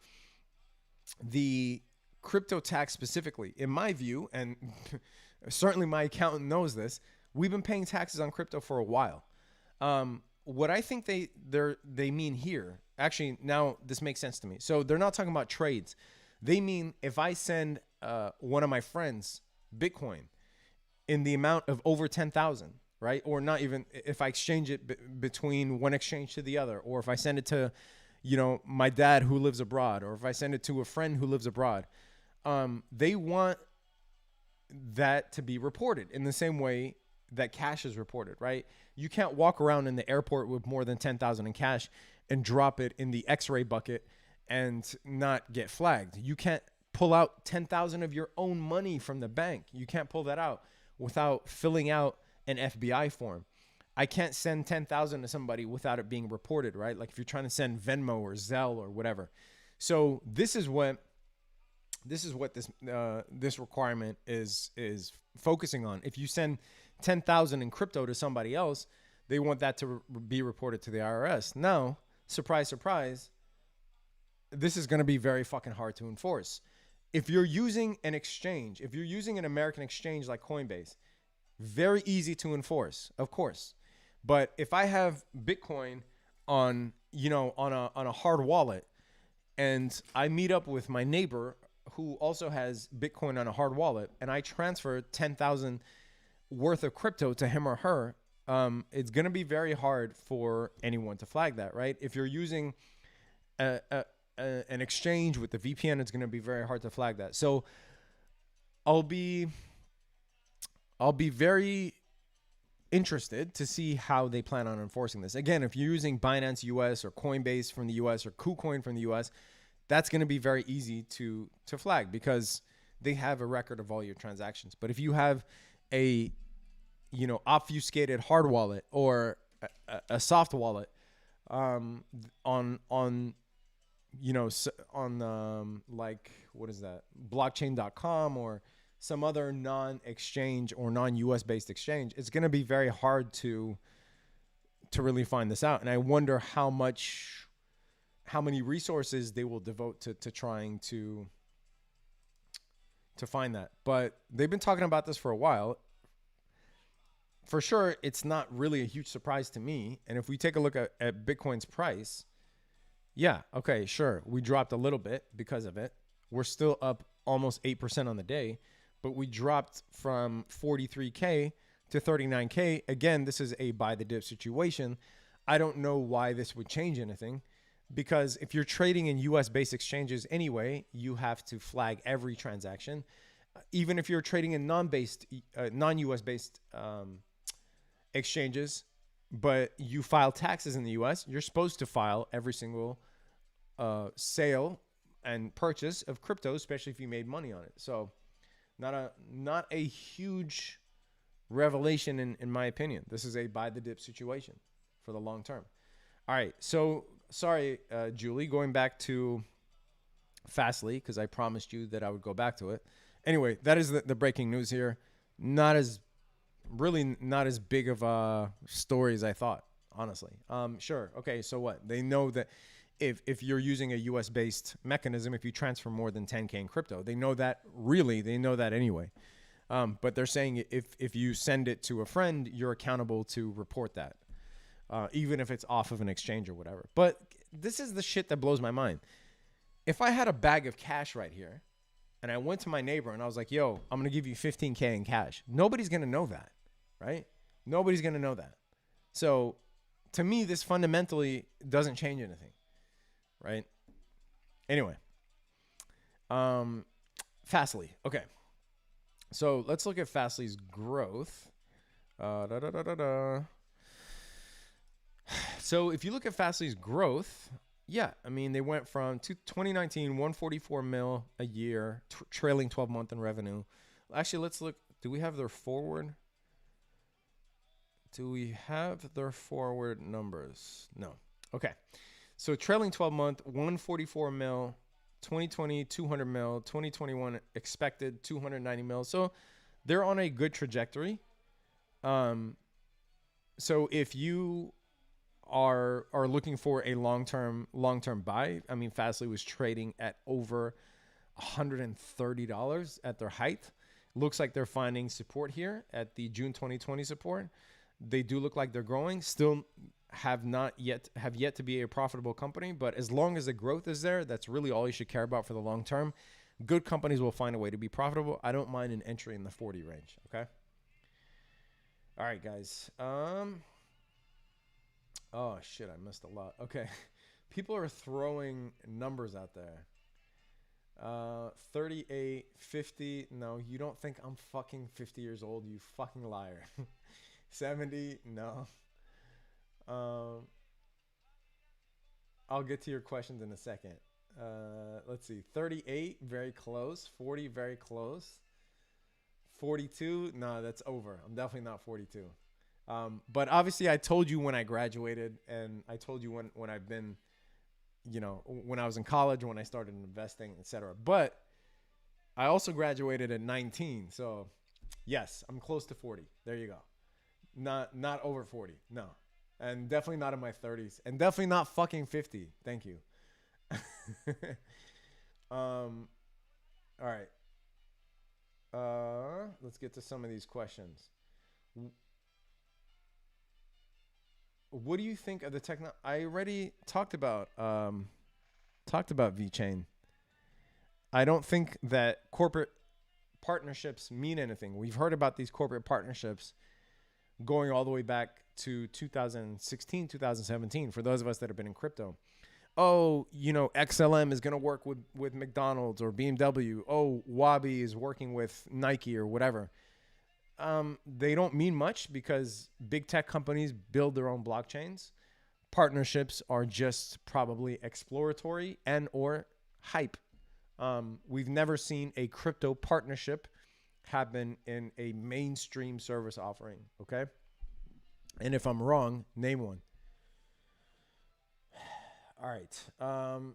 the crypto tax specifically, in my view, and certainly my accountant knows this, we've been paying taxes on crypto for a while. What I think they mean here, actually, now this makes sense to me. So they're not talking about trades. They mean if I send one of my friends Bitcoin in the amount of over 10,000, right? Or not even if I exchange it between one exchange to the other, or if I send it to, my dad who lives abroad, or if I send it to a friend who lives abroad, they want that to be reported in the same way that cash is reported, right? You can't walk around in the airport with more than 10,000 in cash and drop it in the X-ray bucket and not get flagged. You can't pull out 10,000 of your own money from the bank. You can't pull that out without filling out an FBI form. I can't send 10,000 to somebody without it being reported, right? Like if you're trying to send Venmo or Zelle or whatever. So this is what this requirement is focusing on. If you send 10,000 in crypto to somebody else, they want that to be reported to the IRS. Now, surprise, surprise, this is going to be very fucking hard to enforce. If you're using an exchange, if you're using an American exchange like Coinbase, very easy to enforce, of course. But if I have Bitcoin on a hard wallet, and I meet up with my neighbor who also has Bitcoin on a hard wallet, and I transfer 10,000 worth of crypto to him or her, it's going to be very hard for anyone to flag that, right? If you're using an exchange with the VPN, it's going to be very hard to flag that. So I'll be very interested to see how they plan on enforcing this. Again, if you're using Binance US or Coinbase from the US or KuCoin from the US, that's going to be very easy to flag because they have a record of all your transactions. But if you have a obfuscated hard wallet or a soft wallet on like, what is that, blockchain.com or some other non-exchange or non-US based exchange, it's going to be very hard to really find this out. And I wonder how many resources they will devote to trying to find that. But they've been talking about this for a while. For sure, it's not really a huge surprise to me. And if we take a look at Bitcoin's price, yeah, okay, sure. We dropped a little bit because of it. We're still up almost 8% on the day, but we dropped from 43K to 39K. Again, this is a buy the dip situation. I don't know why this would change anything, because if you're trading in US based exchanges anyway, you have to flag every transaction. Even if you're trading in non-US based exchanges, but you file taxes in the US, you're supposed to file every single sale and purchase of crypto, especially if you made money on it. So not a huge revelation in my opinion. This is a buy the dip situation for the long term. All right. So sorry, Julie, going back to Fastly, because I promised you that I would go back to it. Anyway, that is the breaking news here. Not as big of a story as I thought, honestly. Sure. Okay. So what? They know that if you're using a US based mechanism, if you transfer more than 10K in crypto, they know that anyway. But they're saying if you send it to a friend, you're accountable to report that, even if it's off of an exchange or whatever. But this is the shit that blows my mind. If I had a bag of cash right here and I went to my neighbor and I was like, yo, I'm going to give you 15K in cash, nobody's going to know that, right? Nobody's going to know that. So to me, this fundamentally doesn't change anything, right? Anyway, Fastly. Okay. So let's look at Fastly's growth. So if you look at Fastly's growth, yeah, I mean, they went from 2019, 144 mil a year, trailing 12 month in revenue. Actually, let's look. Do we have their forward? Do we have their forward numbers? No. Okay. So trailing 12 month, 144 mil, 2020, 200 mil, 2021 expected 290 mil. So they're on a good trajectory. So if you are looking for a long-term buy, I mean, Fastly was trading at over $130 at their height. Looks like they're finding support here at the June 2020 support. They do look like they're growing. Still have yet to be a profitable company, but as long as the growth is there, that's really all you should care about for the long term. Good companies will find a way to be profitable. I don't mind an entry in the 40 range. Okay. All right, guys. Oh shit, I missed a lot. Okay. People are throwing numbers out there. 38, 50. No, you don't think I'm fucking 50 years old, you fucking liar. 70. No. I'll get to your questions in a second. Let's see. 38, very close. 40, very close. 42, no, that's over. I'm definitely not 42. But obviously I told you when I graduated, and I told you when I've been, when I was in college, when I started investing, etc. But I also graduated at 19. So yes, I'm close to 40. There you go. Not over 40. No. And definitely not in my 30s, and definitely not fucking 50. Thank you. All right. Let's get to some of these questions. What do you think of the techno? I already talked about VeChain. I don't think that corporate partnerships mean anything. We've heard about these corporate partnerships going all the way back to 2016, 2017, for those of us that have been in crypto. Oh, XLM is going to work with McDonald's or BMW. Oh, Wabi is working with Nike or whatever. They don't mean much because big tech companies build their own blockchains. Partnerships are just probably exploratory and or hype. We've never seen a crypto partnership happen in a mainstream service offering. Okay. And if I'm wrong, name one. All right.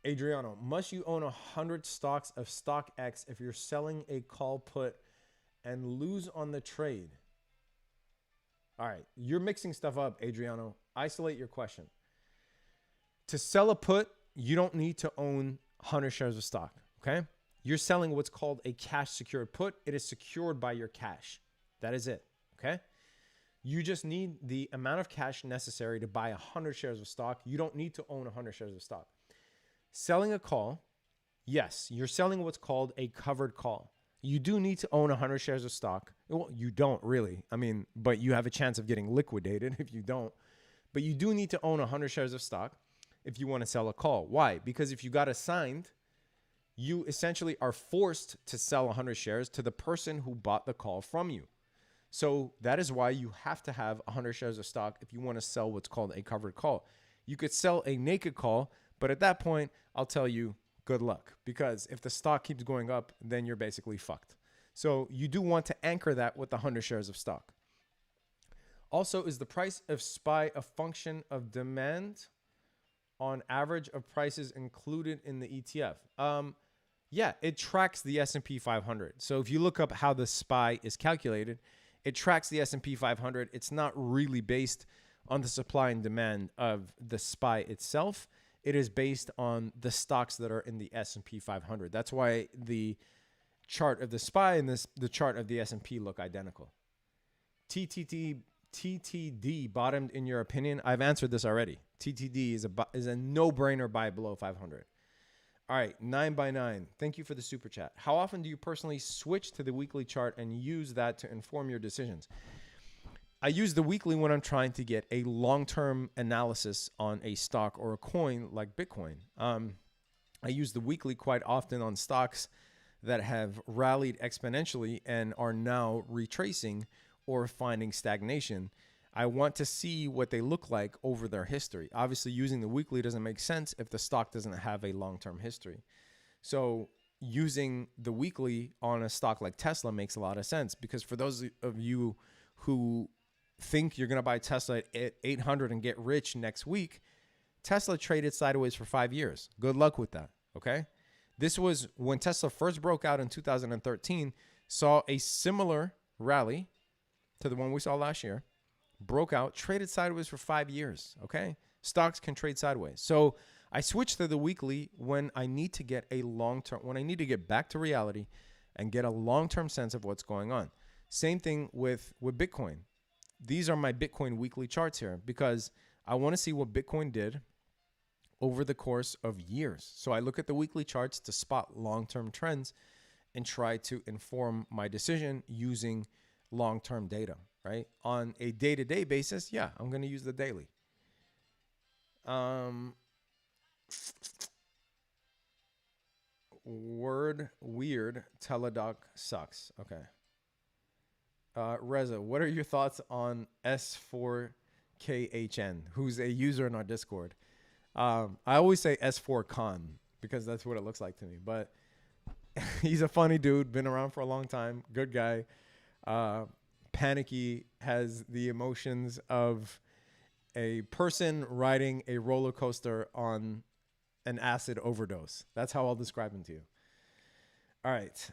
Adriano, must you own 100 stocks of stock X if you're selling a call put and lose on the trade? All right. You're mixing stuff up, Adriano. Isolate your question. To sell a put, you don't need to own 100 shares of stock. Okay. You're selling what's called a cash secured put. It is secured by your cash. That is it. Okay. You just need the amount of cash necessary to buy 100 shares of stock. You don't need to own 100 shares of stock. Selling a call, yes, you're selling what's called a covered call. You do need to own 100 shares of stock. Well, you don't really. I mean, but you have a chance of getting liquidated if you don't. But you do need to own 100 shares of stock if you want to sell a call. Why? Because if you got assigned, you essentially are forced to sell 100 shares to the person who bought the call from you. So that is why you have to have 100 shares of stock if you want to sell what's called a covered call. You could sell a naked call, but at that point, I'll tell you, good luck. Because if the stock keeps going up, then you're basically fucked. So you do want to anchor that with 100 shares of stock. Also, is the price of SPY a function of demand on average of prices included in the ETF? Yeah, it tracks the S&P 500. So if you look up how the SPY is calculated, it tracks the S&P 500. It's not really based on the supply and demand of the SPY itself. It is based on the stocks that are in the S&P 500. That's why the chart of the SPY and the chart of the S&P look identical. TTD bottomed in your opinion? I've answered this already. TTD is a no-brainer buy below 500. All right, 9x9. Thank you for the super chat. How often do you personally switch to the weekly chart and use that to inform your decisions? I use the weekly when I'm trying to get a long-term analysis on a stock or a coin like Bitcoin. I use the weekly quite often on stocks that have rallied exponentially and are now retracing or finding stagnation. I want to see what they look like over their history. Obviously, using the weekly doesn't make sense if the stock doesn't have a long-term history. So using the weekly on a stock like Tesla makes a lot of sense, because for those of you who think you're going to buy Tesla at 800 and get rich next week, Tesla traded sideways for 5 years. Good luck with that, okay? This was when Tesla first broke out in 2013, saw a similar rally to the one we saw last year, broke out, traded sideways for 5 years, okay? Stocks can trade sideways. So I switch to the weekly when I need to get a long-term, when I need to get back to reality and get a long-term sense of what's going on. Same thing with Bitcoin. These are my Bitcoin weekly charts here because I want to see what Bitcoin did over the course of years. So I look at the weekly charts to spot long-term trends and try to inform my decision using long-term data, right? On a day-to-day basis, yeah, I'm going to use the daily. Word weird, Teledoc sucks. Okay. Reza, what are your thoughts on S4KHN, who's a user in our Discord? I always say S4Con because that's what it looks like to me, but he's a funny dude, been around for a long time, good guy. Panicky, has the emotions of a person riding a roller coaster on an acid overdose. That's how I'll describe him to you. All right.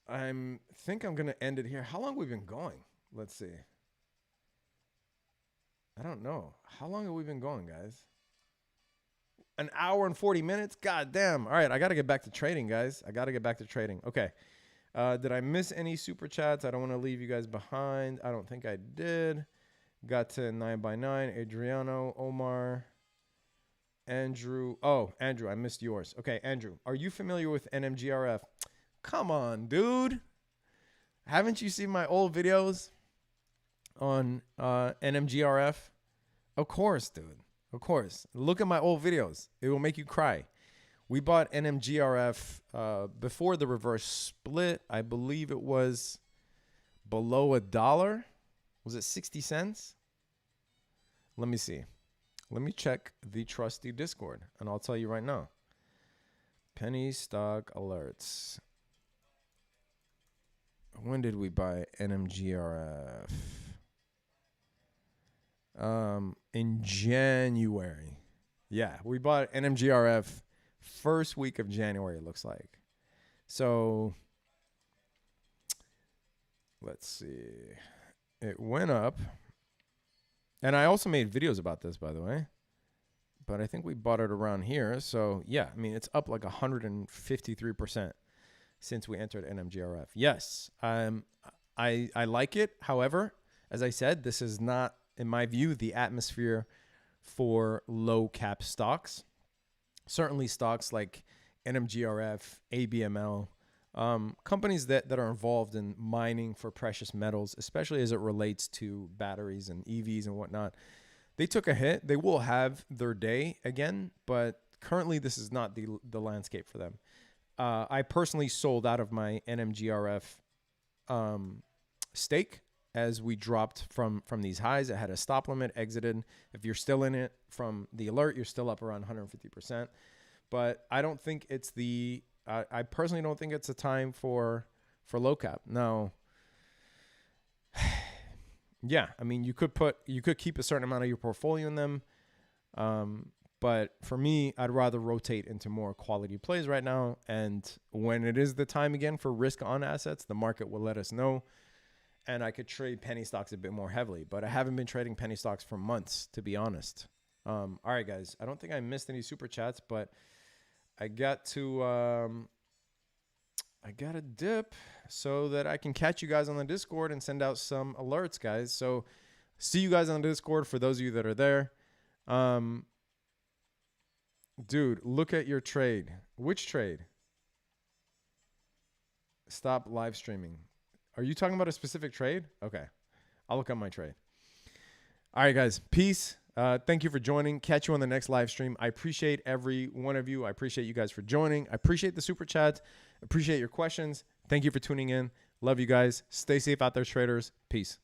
I think I'm going to end it here. How long have we been going? Let's see. I don't know. How long have we been going, guys? An hour and 40 minutes? God damn. All right. I got to get back to trading, guys. I got to get back to trading. Okay. Did I miss any super chats? I don't want to leave you guys behind. I don't think I did. Got to 9x9. Adriano, Omar, Andrew. Oh, Andrew, I missed yours. Okay, Andrew, are you familiar with NMGRF? Come on, dude. Haven't you seen my old videos on NMGRF? Of course, dude. Of course. Look at my old videos. It will make you cry. We bought NMGRF before the reverse split. I believe it was below $1. Was it 60 cents? Let me see. Let me check the trusty Discord, and I'll tell you right now. Penny stock alerts. When did we buy NMGRF? In January. Yeah, we bought NMGRF first week of January, it looks like. So, let's see. It went up. And I also made videos about this, by the way. But I think we bought it around here. So, yeah, I mean, it's up like 153% since we entered NMGRF. Yes, I like it. However, as I said, this is not, in my view, the atmosphere for low cap stocks. Certainly stocks like NMGRF, ABML, companies that are involved in mining for precious metals, especially as it relates to batteries and EVs and whatnot, they took a hit. They will have their day again, but currently this is not the landscape for them. I personally sold out of my NMGRF stake as we dropped from these highs. It had a stop limit, exited. If you're still in it from the alert, you're still up around 150%. But I don't think it's the I personally don't think it's a time for low cap. Now, yeah, I mean, you could keep a certain amount of your portfolio in them. But for me, I'd rather rotate into more quality plays right now. And when it is the time again for risk on assets, the market will let us know. And I could trade penny stocks a bit more heavily. But I haven't been trading penny stocks for months, to be honest. All right, guys. I don't think I missed any super chats, but I got to dip so that I can catch you guys on the Discord and send out some alerts, guys. So see you guys on the Discord for those of you that are there. Dude, look at your trade. Which trade? Stop live streaming. Are you talking about a specific trade? Okay. I'll look up my trade. All right, guys. Peace. Thank you for joining. Catch you on the next live stream. I appreciate every one of you. I appreciate you guys for joining. I appreciate the super chats. Appreciate your questions. Thank you for tuning in. Love you guys. Stay safe out there, traders. Peace.